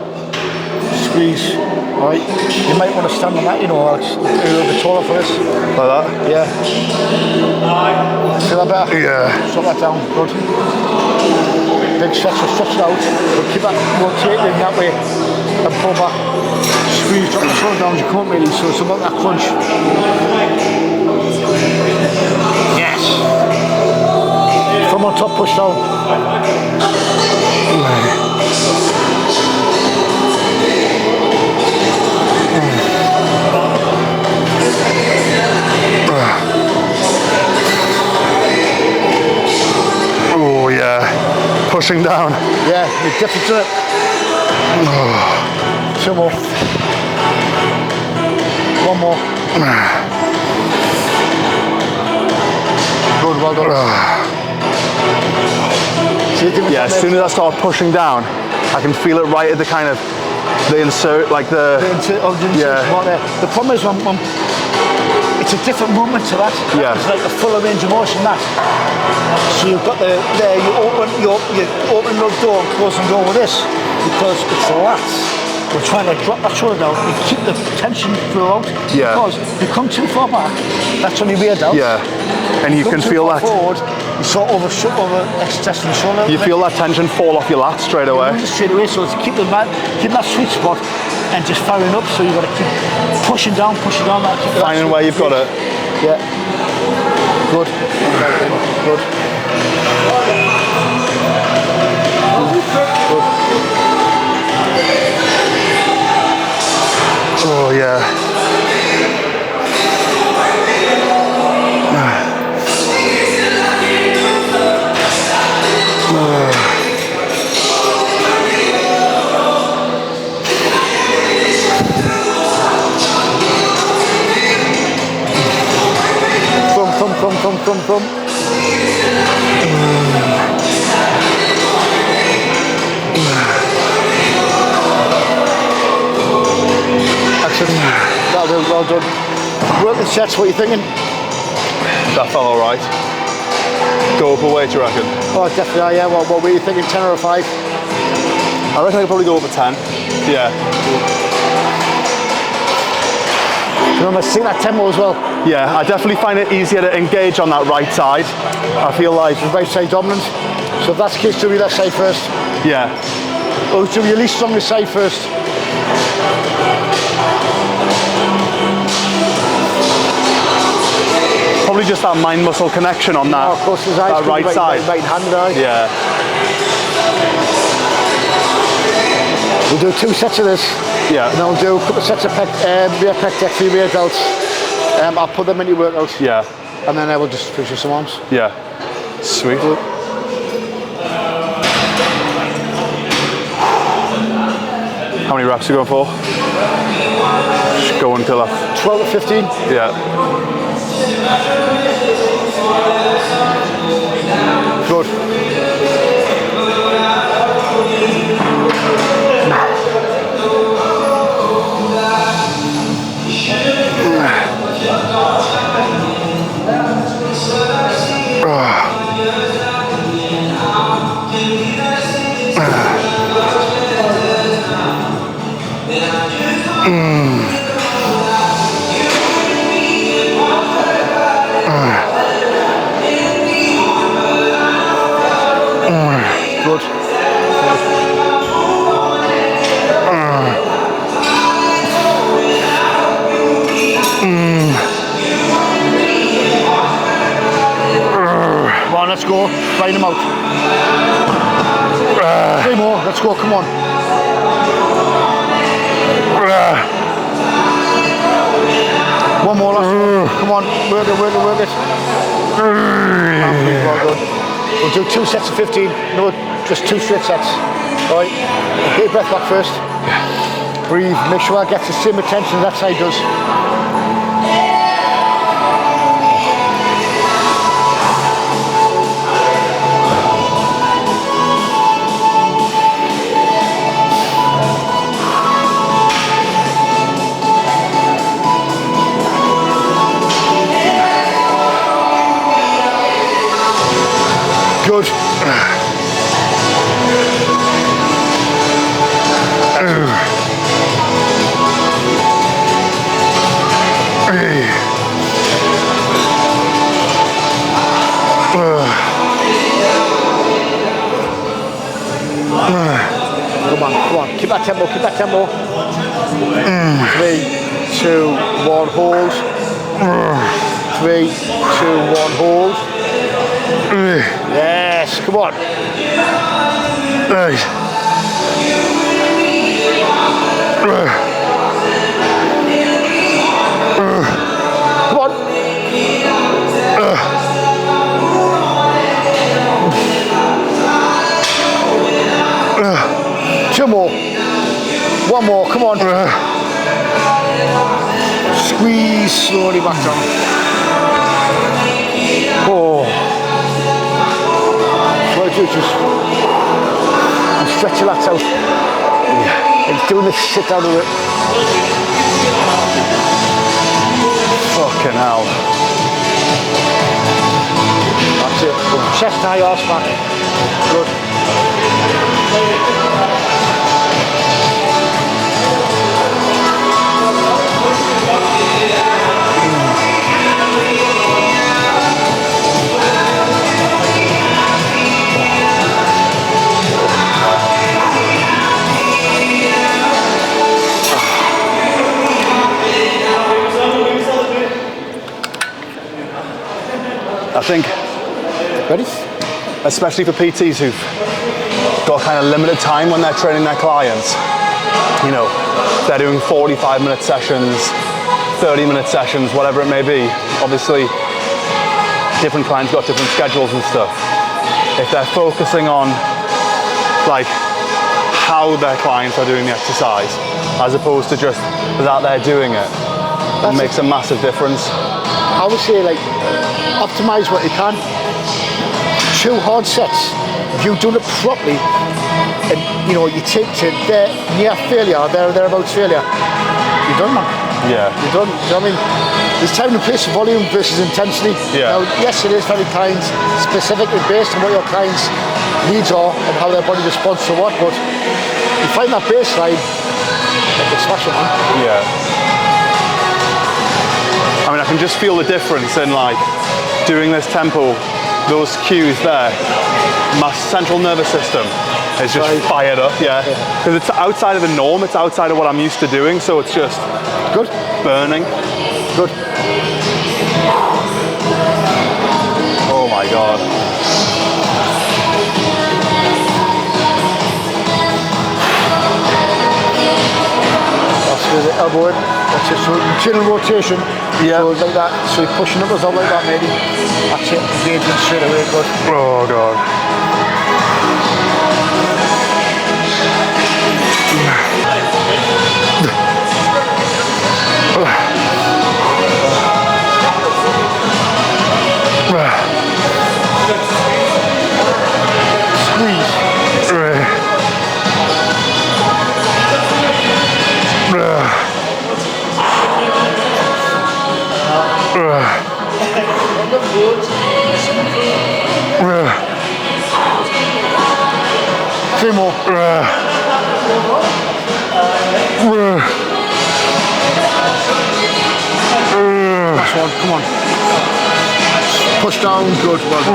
Squeeze. All right. You might want to stand on that. You know, it's a little bit taller for this. Like that. Yeah. Feel that better? Yeah. Drop that down. Good. Big stretch. So stretch it out. But keep that rotating that way, and pull back. Squeeze. Drop the shoulder down as you come up, really. So it's about that crunch. Yes. From on top, push down. Oh yeah, pushing down. Yeah, you definitely do it. 2 more. 1 more. Good, well done. Yeah, as soon as I start pushing down, I can feel it right at the kind of the insert, like the yeah. The problem is it's a different movement to that. Yeah. It's like a fuller range of motion. That. So you've got you open the door and close the door with this because it's the lats. We're trying to drop that shoulder down and keep the tension throughout. Yeah. Because if you come too far back, that's when you wear down. Yeah. And you can feel that. Forward, you sort of over extending the shoulder. You feel that tension fall off your lats straight away. Straight away. So to keep that sweet spot and just firing up. So you've got to keep pushing down. Finding where you've got it. Yeah. Good. Good. Oh yeah. Thumb. Well done. Work the sets, what are you thinking? That felt alright. Go up a weight, do you reckon? Oh, definitely, yeah. What were you thinking, 10 or a 5? I reckon I could probably go up a 10. Yeah. Remember, sing that tempo as well. Yeah, I definitely find it easier to engage on that right side. I feel like... The right side dominant. So if that's the case, do your left side first. Yeah. Or do your least strongest side first. Probably just that mind-muscle connection on that, of course, that right side. Right hand, right? Yeah. We'll do 2 sets of this. Yeah. And then we'll do a couple of sets of rear pec deck for your rear delts. I'll put them in your workout. Yeah. And then we'll just finish with some arms. Yeah. Sweet. How many reps are you going for? Just go until 12 to 15. Yeah. Good. Good. Come on, let's go. Grind them out. 3 more. Let's go. Come on. One more. Come on. Work it. Work it. Work it. Well done. We'll do 2 sets of 15. No, just 2 straight sets. All right. Get your breath back first. Breathe. Make sure I get the same attention that side does. Good. Come on. Keep that tempo, keep that tempo. 3, 2, 1, hold. 3, 2, 1, hold. Yes, come on. Nice. Come on. 2 more. 1 more, come on. Squeeze slowly back down. Oh. What do you just stretch your lats out? Yeah. And doing this shit out of it. Fucking hell. That's it. Chest high, arse back. Good. I think, Ready? especially for PTs who've got kind of limited time when they're training their clients, you know, they're doing 45-minute sessions, 30-minute sessions, whatever it may be. Obviously, different clients got different schedules and stuff. If they're focusing on like how their clients are doing the exercise, as opposed to just that they're doing it, it makes a massive difference. I would say, like, optimize what you can. 2 hard sets. If you're doing it properly, and you know you take to their near failure, or thereabouts failure, you're done, man. Yeah. You're done. Do you know what I mean? There's time and place for volume versus intensity. Yeah. Now, yes, it is very client specifically based on what your client's needs are and how their body responds to what, but you find that baseline, you can smash it, man. Yeah. I can just feel the difference in like doing this tempo, those cues there. My central nervous system is just fired up, because it's outside of the norm, it's outside of what I'm used to doing, so it's just good, burning. Good. Oh my God. That's with the elbow in. That's it. So general rotation. Yeah. So like that. So you're pushing up as well like that, maybe. That's it. Engaging straight away. Good. Oh God. Squeeze. Three more. Last one, come on. Push down, good one.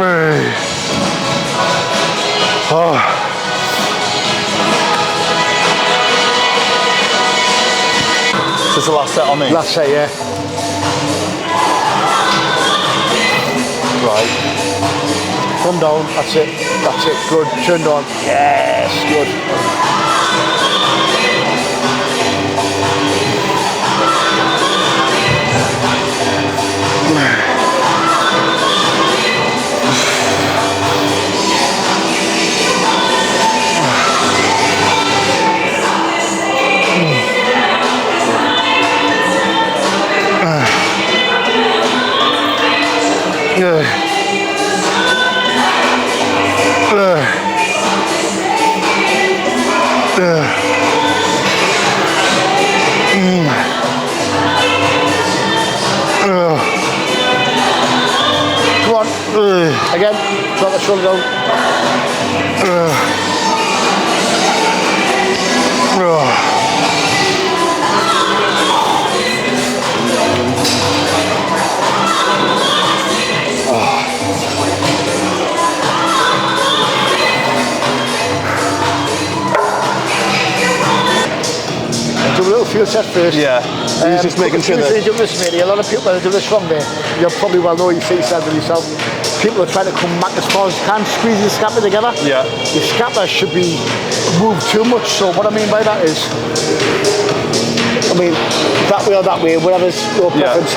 Is this the last set on me? Last set, yeah. Right. Come down, that's it, good, turned on. Yes, good. Come on. Again, drop the shoulder down. Do a little field set first. Yeah. Just making sure that. Do this, maybe. A lot of people that do this wrong there. You'll probably well know, you see yourself with yourself. People are trying to come back as far as they can, squeeze your scapula together. Yeah. Your scapula should be moved too much. So what I mean by that is, that way or that way, whatever's your preference.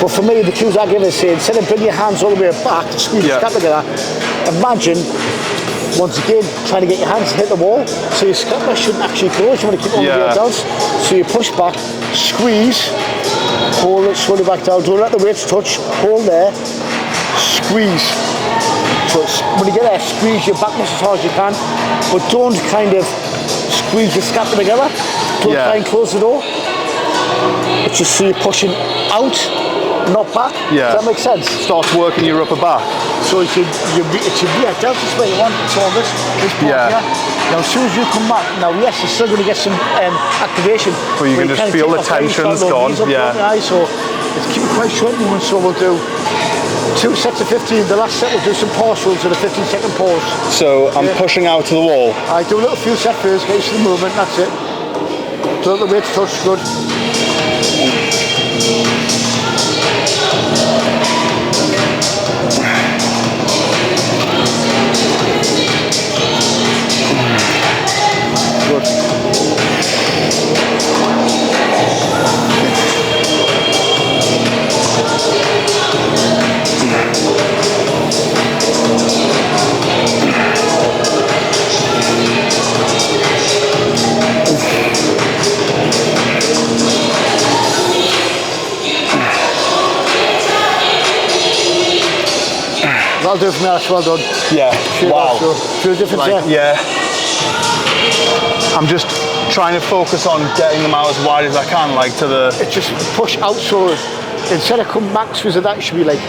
But for me, the cues I give is say, instead of bringing your hands all the way back to squeeze your scapula together, imagine, once again, trying to get your hands to hit the wall, so your scapula shouldn't actually close. You want to keep all the way down. So you push back, squeeze, hold it slowly back down. Don't let the weights touch. Hold there, squeeze. So when you get there, squeeze your back muscles as hard as you can, but don't kind of squeeze your scapula together. Don't try and close the door. But just so you're pushing out, not back. Yeah. Does that make sense? Starts working your upper back. So it should be a delta where you want it's all this part here. Now as soon as you come back, now yes, you're still going to get some activation. But you can just feel the tension's gone. Yeah. So it's keep it quite short movement, so we'll do 2 sets of 15. The last set we'll do some partials and a 15-second pause. So I'm pushing out to the wall. I do a little field set first, get used to the movement, that's it. Don't let the weights touch, good. That'll do for me, that's well done. Yeah, wow. Feel difference there? Yeah. I'm just trying to focus on getting them out as wide as I can, like to the... It's just push out, so instead of coming back squeeze of that, you should be like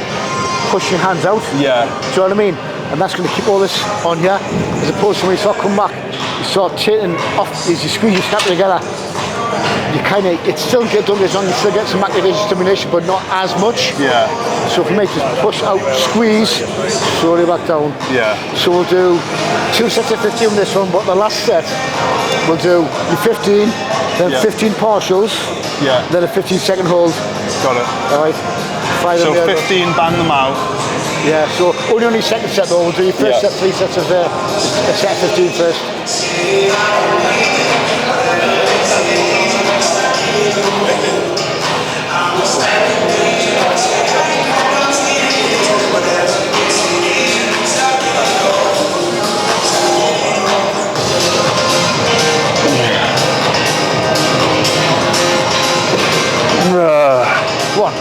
pushing your hands out. Yeah. Do you know what I mean? And that's going to keep all this on here, as opposed to when you start coming back, you start taking off, as you squeeze your scapula together, you kind of, it's still get done as long as you still get some activation stimulation, but not as much. Yeah. So for me, just push out, squeeze, slowly back down. Yeah. So we'll do 2 sets of 15 with this one, but the last set, we'll do your 15, then 15 partials, then a 15-second hold. Got it. All right. So 15, bang them out. Yeah, so only second set though, we'll do your first set, 3 sets of a set of 15 first. One.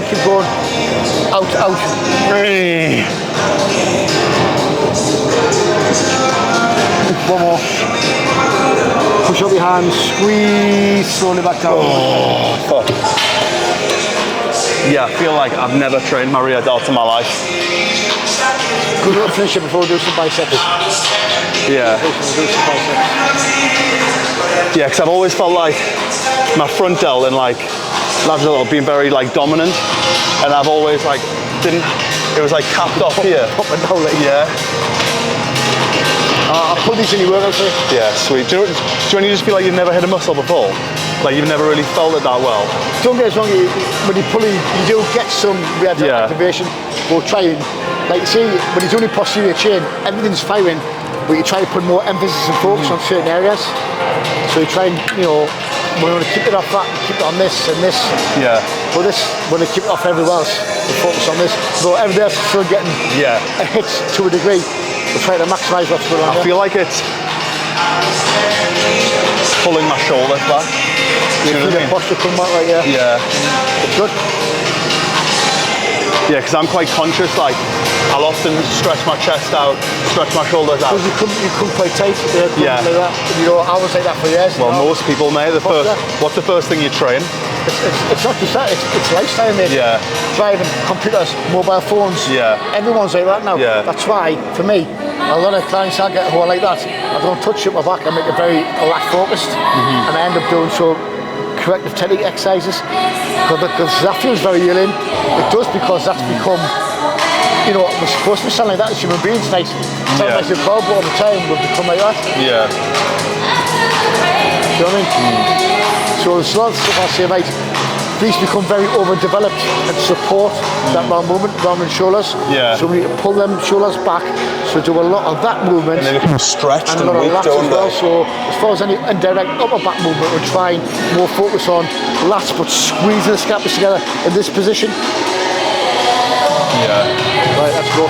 Keep going. Out. One more. Push up your hands, squeeze slowly back down. Oh, fuck. Yeah, I feel like I've never trained my rear delts in my life. Good luck finish it before we do some biceps. Yeah. Yeah, because I've always felt like my front delt and like labs have been very like dominant, and I've always like it was like capped off here. Yeah. I'll put these in your workout for you. Yeah, sweet. Do you just feel like you've never hit a muscle before? Like you've never really felt it that well? Don't get us wrong, when you're pulling, you do get some rear delt activation. We'll try and, like you see, when you're doing a posterior chain, everything's firing, but you try to put more emphasis and focus on certain areas. So you try and, we want to keep it off that, keep it on this and this. Yeah. But this, we want to keep it off everywhere else. We focus on this. So everything else is still getting a hit to a degree. We're trying to maximise what's going on. I feel like it's pulling my shoulders back. You know what I mean? Posture come back right here. Yeah. It's good. Yeah, because I'm quite conscious, like, I'll often stretch my chest out, stretch my shoulders out. Because you come quite tight, like that. I was like that for years. Well, most people may. What's the first thing you train? It's not just that, it's lifestyle, mate. Yeah. Driving, computers, mobile phones. Yeah. Everyone's like that now. Yeah. That's why, for me, a lot of clients I get who are like that, I don't touch it with my back, I make it very lack focused, and I end up doing corrective technique exercises, because that feels very healing. It does, because that's become, we're supposed to be sound like that as human beings, nice. Sound like your crowd, but all the time we've become like that. Yeah. Do you know what I mean? So there's a lot of stuff I say, right, these become very overdeveloped and support that round movement, round and shoulders. Yeah. So we need to pull them shoulders back, so do a lot of that movement. And then it becomes stretched and weak, don't they? So as far as any indirect upper back movement, we're trying more focus on lats, but squeezing the scapula together in this position. Yeah. Right, let's go.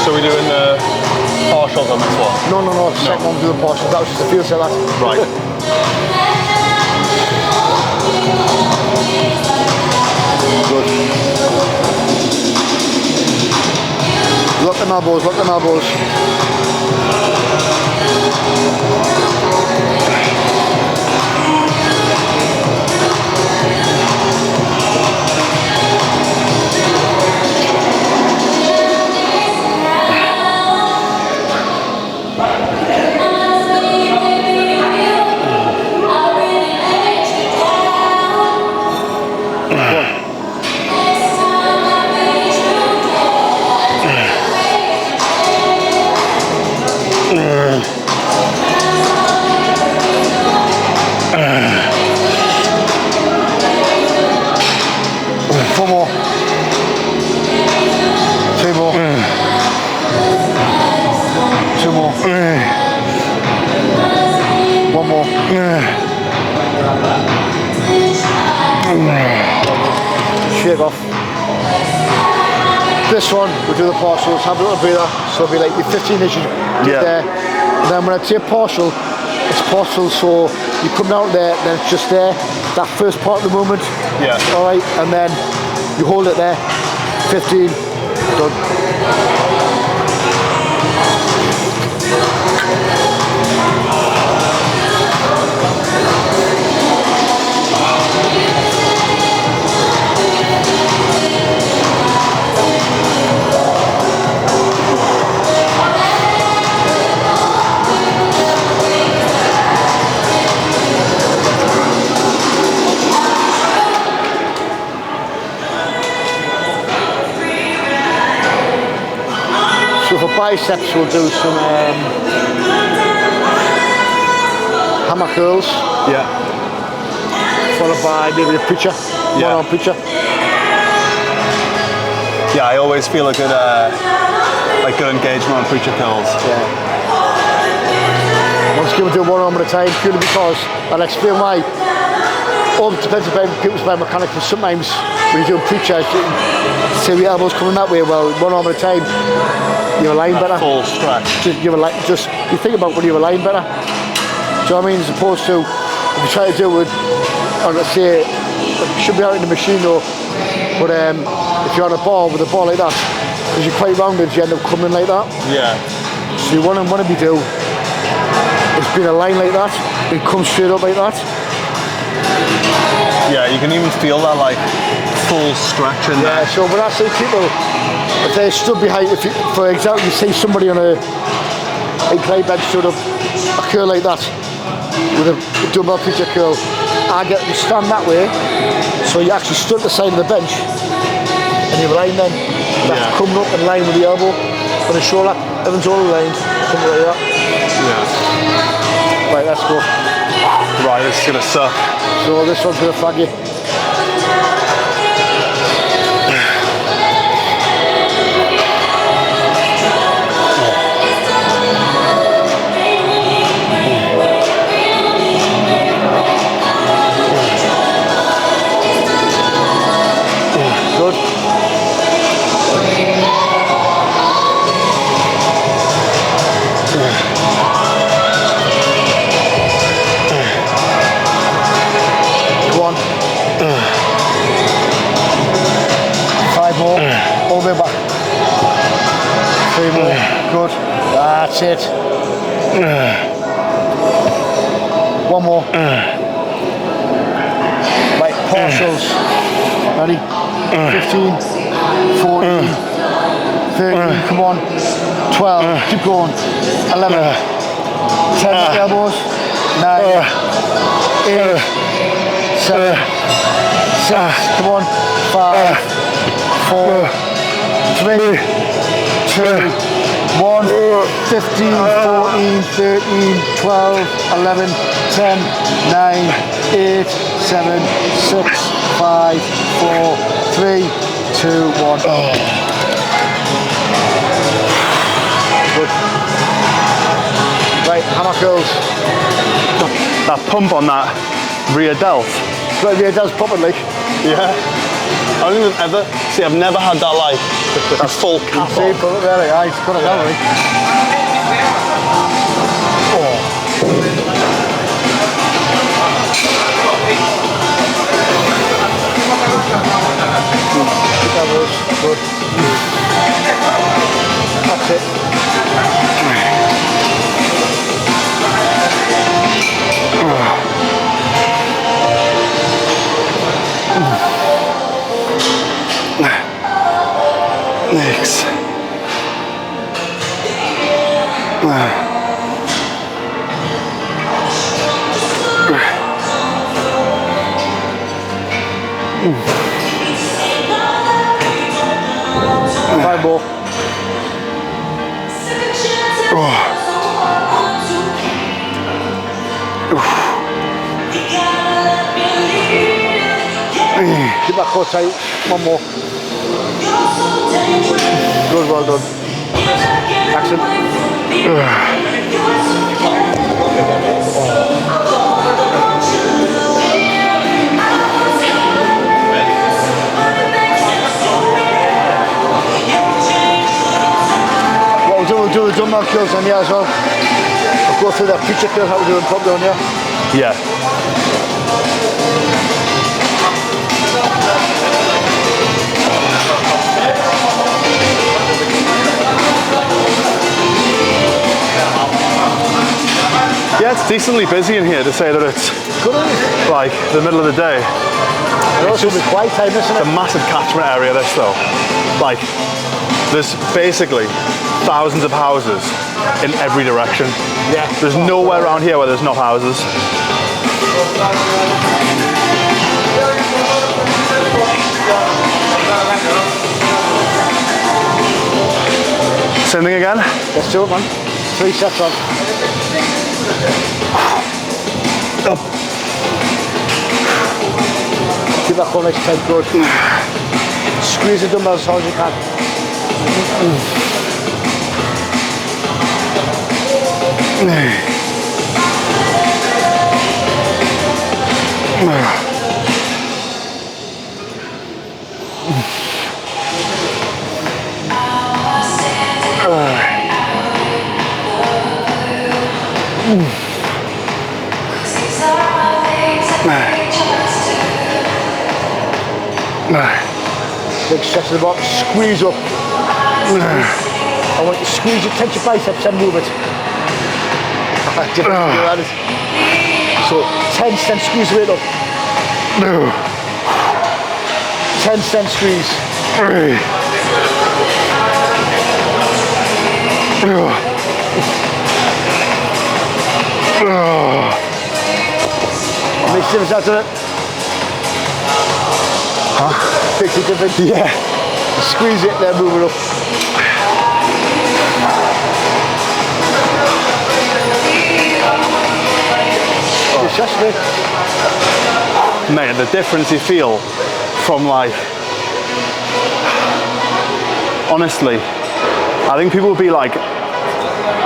So we're doing the partials on this one? No. Second one, doing partials. That was just a feel set, that. Right. Good. Lock them elbows, lock them elbows. Four more. Two more. Two more. One more. Shake off. This one, we'll do the partials, have a little breather, so it'll be like your 15 inches there. And then when I say partial, it's partial, so you come down there, then it's just there, that first part of the movement. Yeah. Alright, and then You hold it there, 15, done. So for biceps we'll do some hammer curls. Yeah. Followed by maybe a preacher, one-arm preacher. Yeah, I always feel a good, like good engagement on preacher curls. Yeah. I'm just going to do one arm at a time purely because I'll explain why. All depends upon people's biomechanics, but sometimes when you're doing preachers, you see your elbows coming that way. Well, one arm at a time, you align better. Full stretch. You think about when you align better. Do you know what I mean? As opposed to if you try to do it, or let's say, it should be out in the machine though, but if you're on a ball with a ball like that, because you're quite rounded, you end up coming like that. Yeah. So what I want to do is be a line like that, and come straight up like that. Yeah, you can even feel that like full stretch in there. Yeah, so when I see people, if they're stood behind, for example, you see somebody on a incline bench stood up, a curl like that, with a dumbbell preacher curl, I get them to stand that way, so you actually stood at the side of the bench, and you align then. That's coming up in line with the elbow, on the shoulder, everyone's all aligned, something like that. Yeah. Right, let's go. Right, this is gonna suck. So this one's gonna flag you. Good. One. 5 more. All the way back. 3 more. Good. That's it. 1 more. Right, partials. Ready? 15, 14, 13, come on. 12, keep going. 11, 10 elbows. 9, 8, 7, 6, come on. 5, 4, 3, 2, 1, 15, 14, 13, 12, 11, 10, 9, 8, 7, 6, 5, 4, 3, 2, 1. Good. Right, hammer curls. That pump on that rear delt. Right, rear delt's popping like. Yeah. I don't think I've never had that like a full cap on. See, but there, it's got it now, right? Good. That's it. Next. 5 more. Keep that core tight. 1 more. Good, well done. Action. We'll do the dumbbell curls on here as well. I'll go through that preacher curl, how we do them properly on here. Yeah. it's decently busy in here to say that it's like the middle of the day. And also with quiet time, isn't it? It's a massive catchment area, this though. Like, there's basically thousands of houses in every direction. Yeah. There's nowhere around here where there's not houses. Same thing again? Let's do it, man. 3 sets on. Up. Give that core nice tight growth. Squeeze the dumbbells as hard as you can. Big stretch of the box, squeeze up. I want you to squeeze your tension biceps and move it. So 10 cent squeeze the weight up. 10 cent squeeze. Makes a difference after it. Huh? Makes a difference. Yeah. Squeeze it, then move it up. Just it. Man, the difference you feel from like, honestly, I think people would be like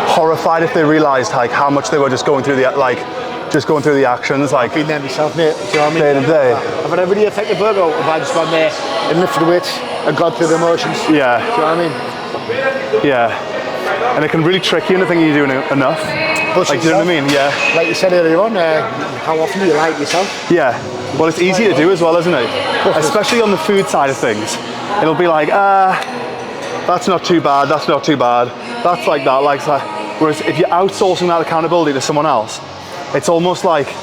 horrified if they realized like how much they were just going through the actions. Like, been there myself, mate. Do you know what I mean? Day to day. I've had a really effective workout if I just gone there and lifted the weights and gone through the emotions. Yeah. Do you know what I mean? Yeah. And it can really trick you into thinking you're doing enough. Like, do you know what I mean? Yeah. Like you said earlier on, how often do you like yourself? Yeah. Well, it's easy to do as well, isn't it? Especially on the food side of things. It'll be like, that's not too bad, that's not too bad. That's like that, like that. Whereas if you're outsourcing that accountability to someone else, it's almost like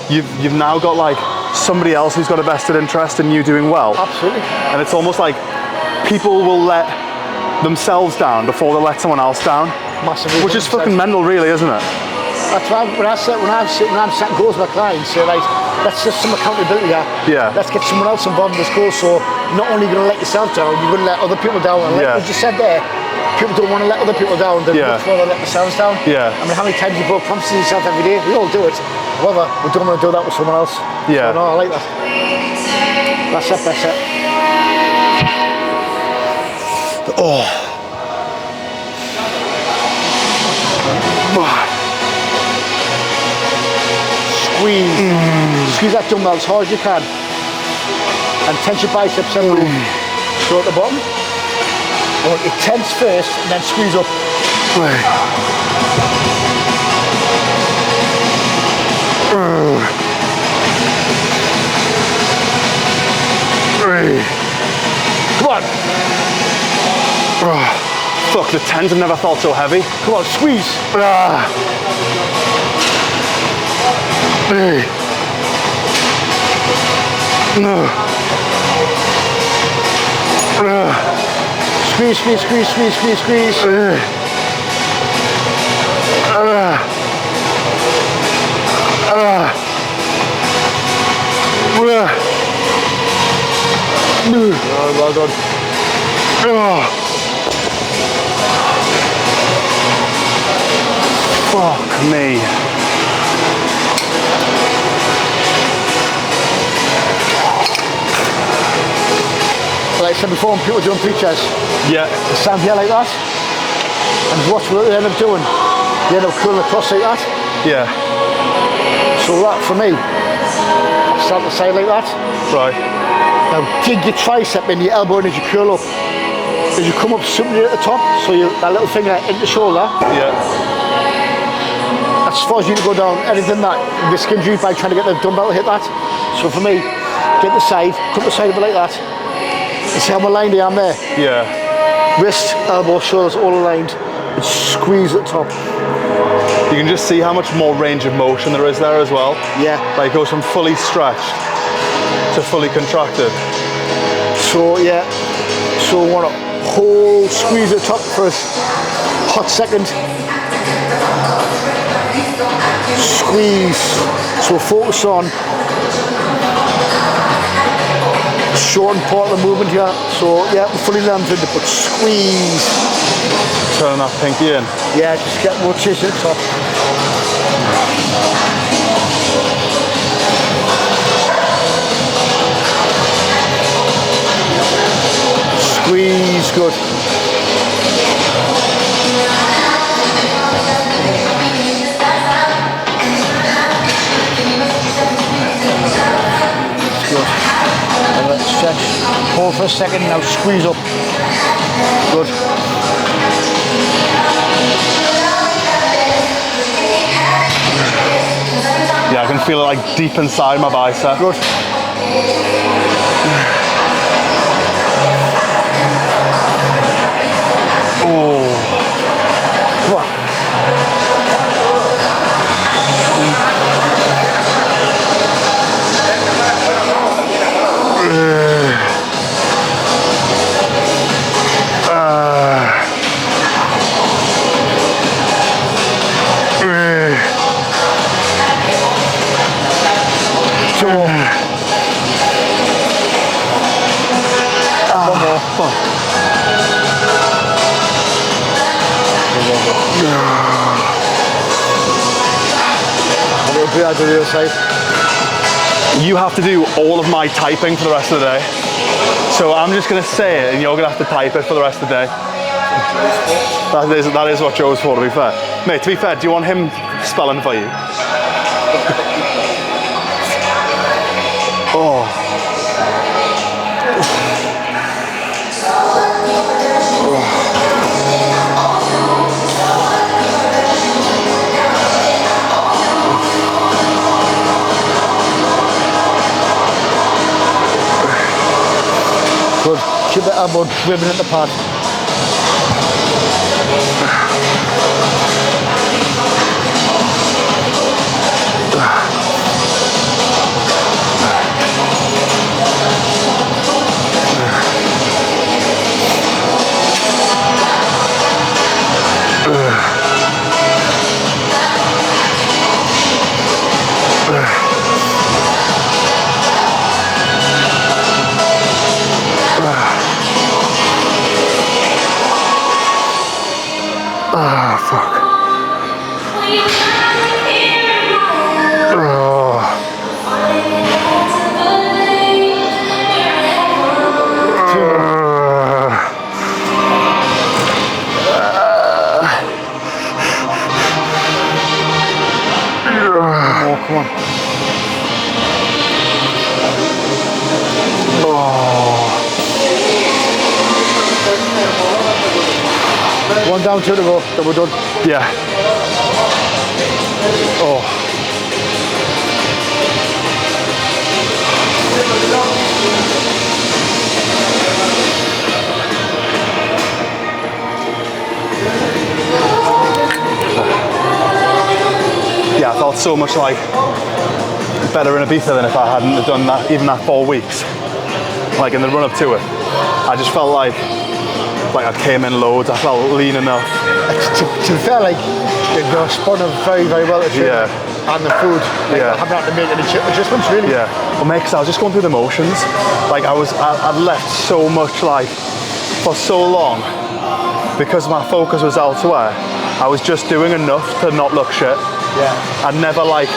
you've now got like somebody else who's got a vested interest in you doing well. Absolutely. And it's almost like people will let themselves down before they let someone else down. Massively. Which is fucking mental, really, isn't it? That's why when I'm setting goals with my clients, say like, let's just some accountability here. Yeah. Let's get someone else involved in this goal. So not only are you going to let yourself down, you're going to let other people down. And like you just said there, people don't want to let other people down. They much rather let themselves down. Yeah. I mean, how many times you broke promises to yourself every day? We all do it. However, we don't want to do that with someone else. Yeah. So, no, I like that. That's it. That's it. Oh. Squeeze that dumbbell as hard as you can and tense your biceps and move. So at the bottom, I want you tense first and then squeeze up. Come on. Fuck, the tens have never felt so heavy. Come on, squeeze. Squeeze, squeeze, squeeze, squeeze, squeeze, squeeze. Oh, well done. Fuck me. Like I said before, when people are doing preachers, they stand here like that, and watch what they end up doing. They end up curling across like that. Yeah. So that, for me, start the side like that. Right. Now dig your tricep in your elbow and as you curl up. As you come up super near at the top, so that little finger into the shoulder. Yeah. As far as you can go down, anything that risk injury by trying to get the dumbbell to hit that. So for me, get the side, cut the side of it like that. You see how I'm aligned the arm there? Yeah. Wrist, elbow, shoulders all aligned. And squeeze at the top. You can just see how much more range of motion there is there as well. Yeah. Like it goes from fully stretched to fully contracted. So yeah, so we want to hold, squeeze the top for a hot second. Squeeze. So focus on shorten part of the movement here. So yeah, we're fully landed, but squeeze. Turn that pinky in. Yeah, just get rotation at the top. Squeeze, good. Stretch, hold for a second, now squeeze up. Good. Yeah, I can feel it like deep inside my bicep. Good. Oh. Come on. I do the other side. You have to do all of my typing for the rest of the day. So I'm just going to say it and you're going to have to type it for the rest of the day. That is what Joe's for, to be fair. Mate, to be fair, do you want him spelling for you? Oh. Good. Keep the elbow driven at the pad. Ah, fuck. Oh, come on. One down, two to go, then we're done. Yeah. Oh. Yeah, I felt so much like better in Ibiza than if I hadn't have done that, even that 4 weeks. Like in the run up to it, I just felt like I came in loads. I felt lean enough. To be fair, like you're responding very, very well to training. Yeah. And the food. Like, I haven't had to make any adjustments really. Yeah. Well, mate, because I was just going through the motions. Like I'd left so much like for so long because my focus was elsewhere. I was just doing enough to not look shit. Yeah. I'd never like.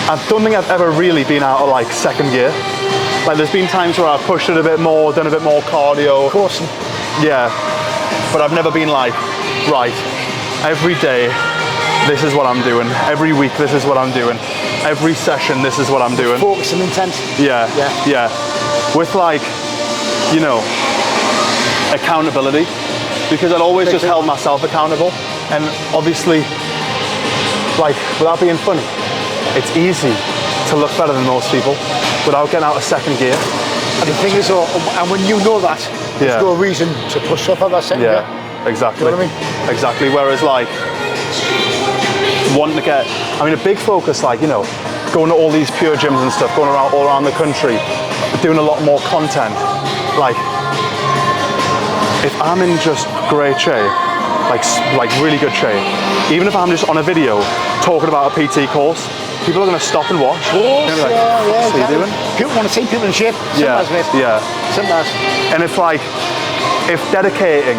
I don't think I've ever really been out of like second gear. Like there's been times where I've pushed it a bit more, done a bit more cardio. Of course. Yeah. But I've never been like, right, every day, this is what I'm doing. Every week, this is what I'm doing. Every session, this is what I'm doing. Focus and intent. Yeah. Yeah. Yeah. With like, you know, accountability. Because I'd always just held myself accountable. And obviously, like, without being funny, it's easy to look better than most people without getting out of second gear. And the thing is, and when you know that, there's no reason to push up at that second gear. Yeah, exactly. You know what I mean? exactly. Whereas like, wanting to get, I mean, a big focus, like, you know, going to all these pure gyms and stuff, going around all around the country, doing a lot more content. Like, if I'm in just great shape, like really good shape, even if I'm just on a video talking about a PT course, people are going to stop and watch. Oh, like, yeah, what are you doing? People want to see people in shape. Yeah, yeah. Simple as. And if like, if dedicating,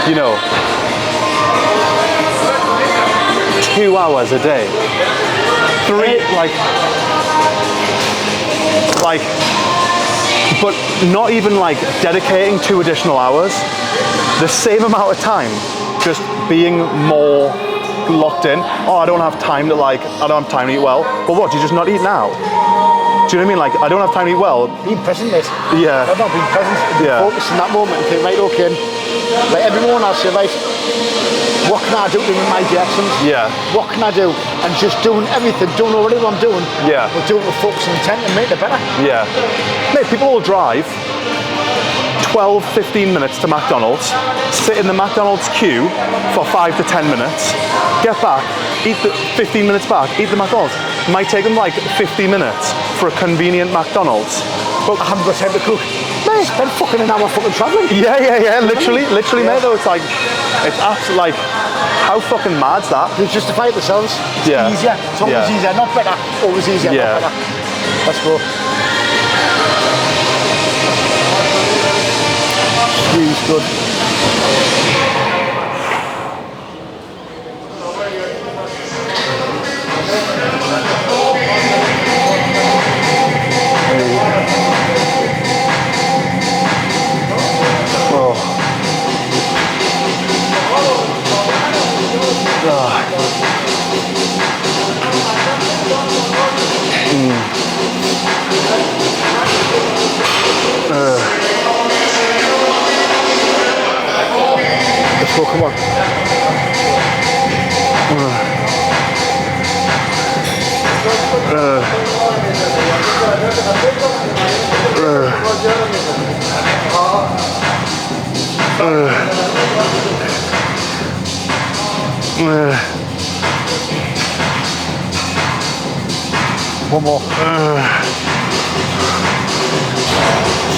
you know, 2 hours a day, 3, like, but not even like dedicating 2 additional hours, the same amount of time, just being more locked in. Oh, I don't have time to like, I don't have time to eat well. But what, do you just not eat now? Do you know what I mean? Like, I don't have time to eat well. Being present, mate. Yeah. I'm not being present. Yeah. Focus in that moment and think, right, okay. Like every morning I'll say, right, what can I do to in my directions? Yeah. What can I do? And just doing everything, doing already what I'm doing. Yeah. But doing it with focus and intent and make it better. Yeah. Mate, people will drive 12, 15 minutes to McDonald's, sit in the McDonald's queue for 5 to 10 minutes, get back, eat the 15 minutes back, eat the McDonald's. It might take them like 50 minutes for a convenient McDonald's. But I haven't got time to cook. Mate, spend fucking an hour fucking travelling. Yeah, literally, mate, though, it's like, it's absolutely like, how fucking mad's that? They justify it themselves. It's easier. It's always easier, not better, always easier, not better. Let's go. Squeeze, good. Let's go, come on. One more.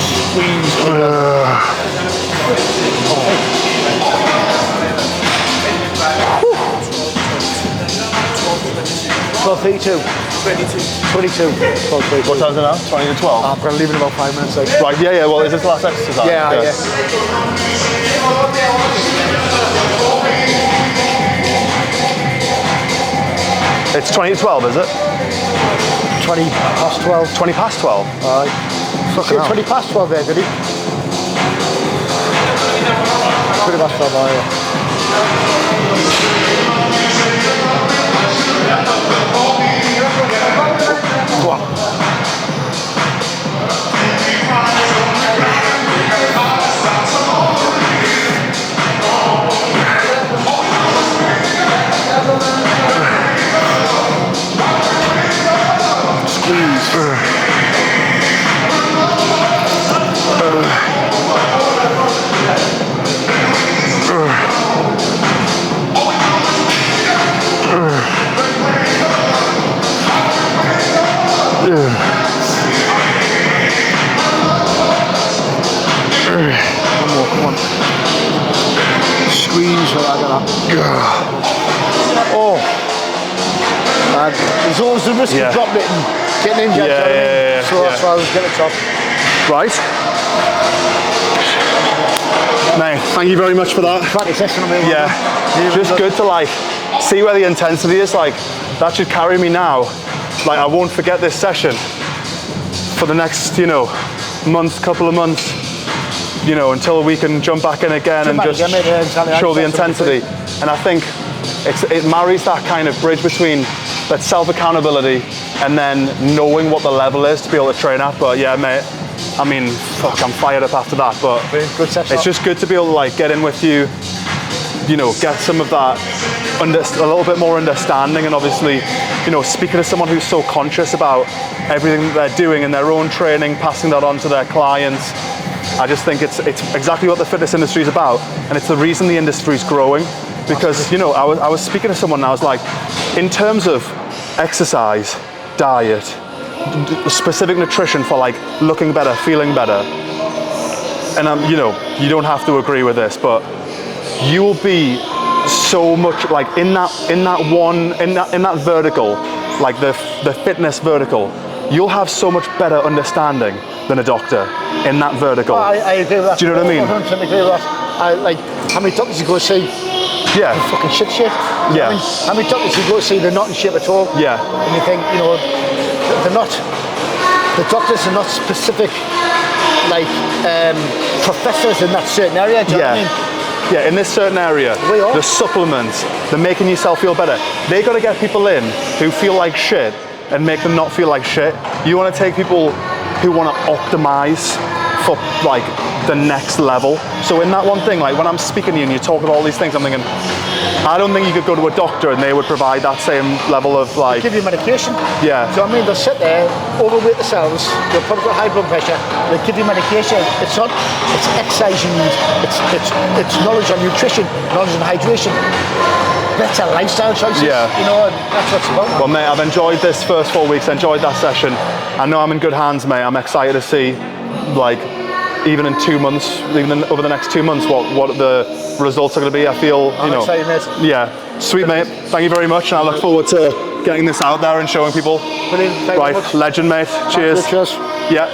Squeeze. 12:32. 22. What time is it now? 20 to 12? I'm going to leave in about 5 minutes. Right, yeah, well, is this the last exercise? Yeah. It's 20 to 12, is it? 20 past 12. 20 past 12? Alright. Fucking 20 past 12 there, did he? 20 past 12, yeah. Go on. Squeeze. Come on. Squeeze like that. Oh. There's always the risk of dropping it and getting injured. So that's why I was getting the top. Right. Mate, thank you very much for that. Practice session on me. Just good to like see where the intensity is. Like that should carry me now. Like I won't forget this session for the next, you know, couple of months, you know, until we can jump back in again and just show the intensity. And I think it marries that kind of bridge between that self-accountability and then knowing what the level is to be able to train at. But yeah, mate, I mean, fuck, I'm fired up after that. But it's just good to be able to like get in with you, you know, get some of that, a little bit more understanding, and obviously, you know, speaking to someone who's so conscious about everything that they're doing in their own training, passing that on to their clients, I just think it's exactly what the fitness industry is about, and it's the reason the industry is growing. Because, you know, I was speaking to someone and I was like, in terms of exercise, diet, specific nutrition for like looking better, feeling better, and you know, you don't have to agree with this, but you will be so much like in that vertical, like the fitness vertical, you'll have so much better understanding than a doctor in that vertical. Well, I agree with that. Do you know what I mean? 100% agree with that. I like how many doctors you go see. Yeah. Fucking shit. Yeah. I mean, how many doctors you go see, they're not in shape at all. Yeah. And you think, you know, they're not. The doctors are not specific, like professors in that certain area. Do you know what I mean? Yeah, in this certain area, the supplements, the making yourself feel better. They got to get people in who feel like shit and make them not feel like shit. You want to take people who want to optimize for like the next level. So in that one thing, like when I'm speaking to you and you talk about all these things, I'm thinking, I don't think you could go to a doctor and they would provide that same level of like... They give you medication. Yeah. So I mean, they'll sit there, overweight themselves, they'll probably got high blood pressure, they'll give you medication. It's not, it's exercise you need, it's knowledge on nutrition, knowledge on hydration, better lifestyle choices. Yeah. You know, that's what it's about. Well, mate, I've enjoyed this first 4 weeks, enjoyed that session. I know I'm in good hands, mate. I'm excited to see, like, even in 2 months, over the next 2 months, what the results are going to be. I feel, you know, excited, mate. Yeah, sweet, mate. Thank you very much, and I look forward to getting this out there and showing people. Brilliant. Thank you very much. Legend, mate. Cheers. Cheers. Yeah.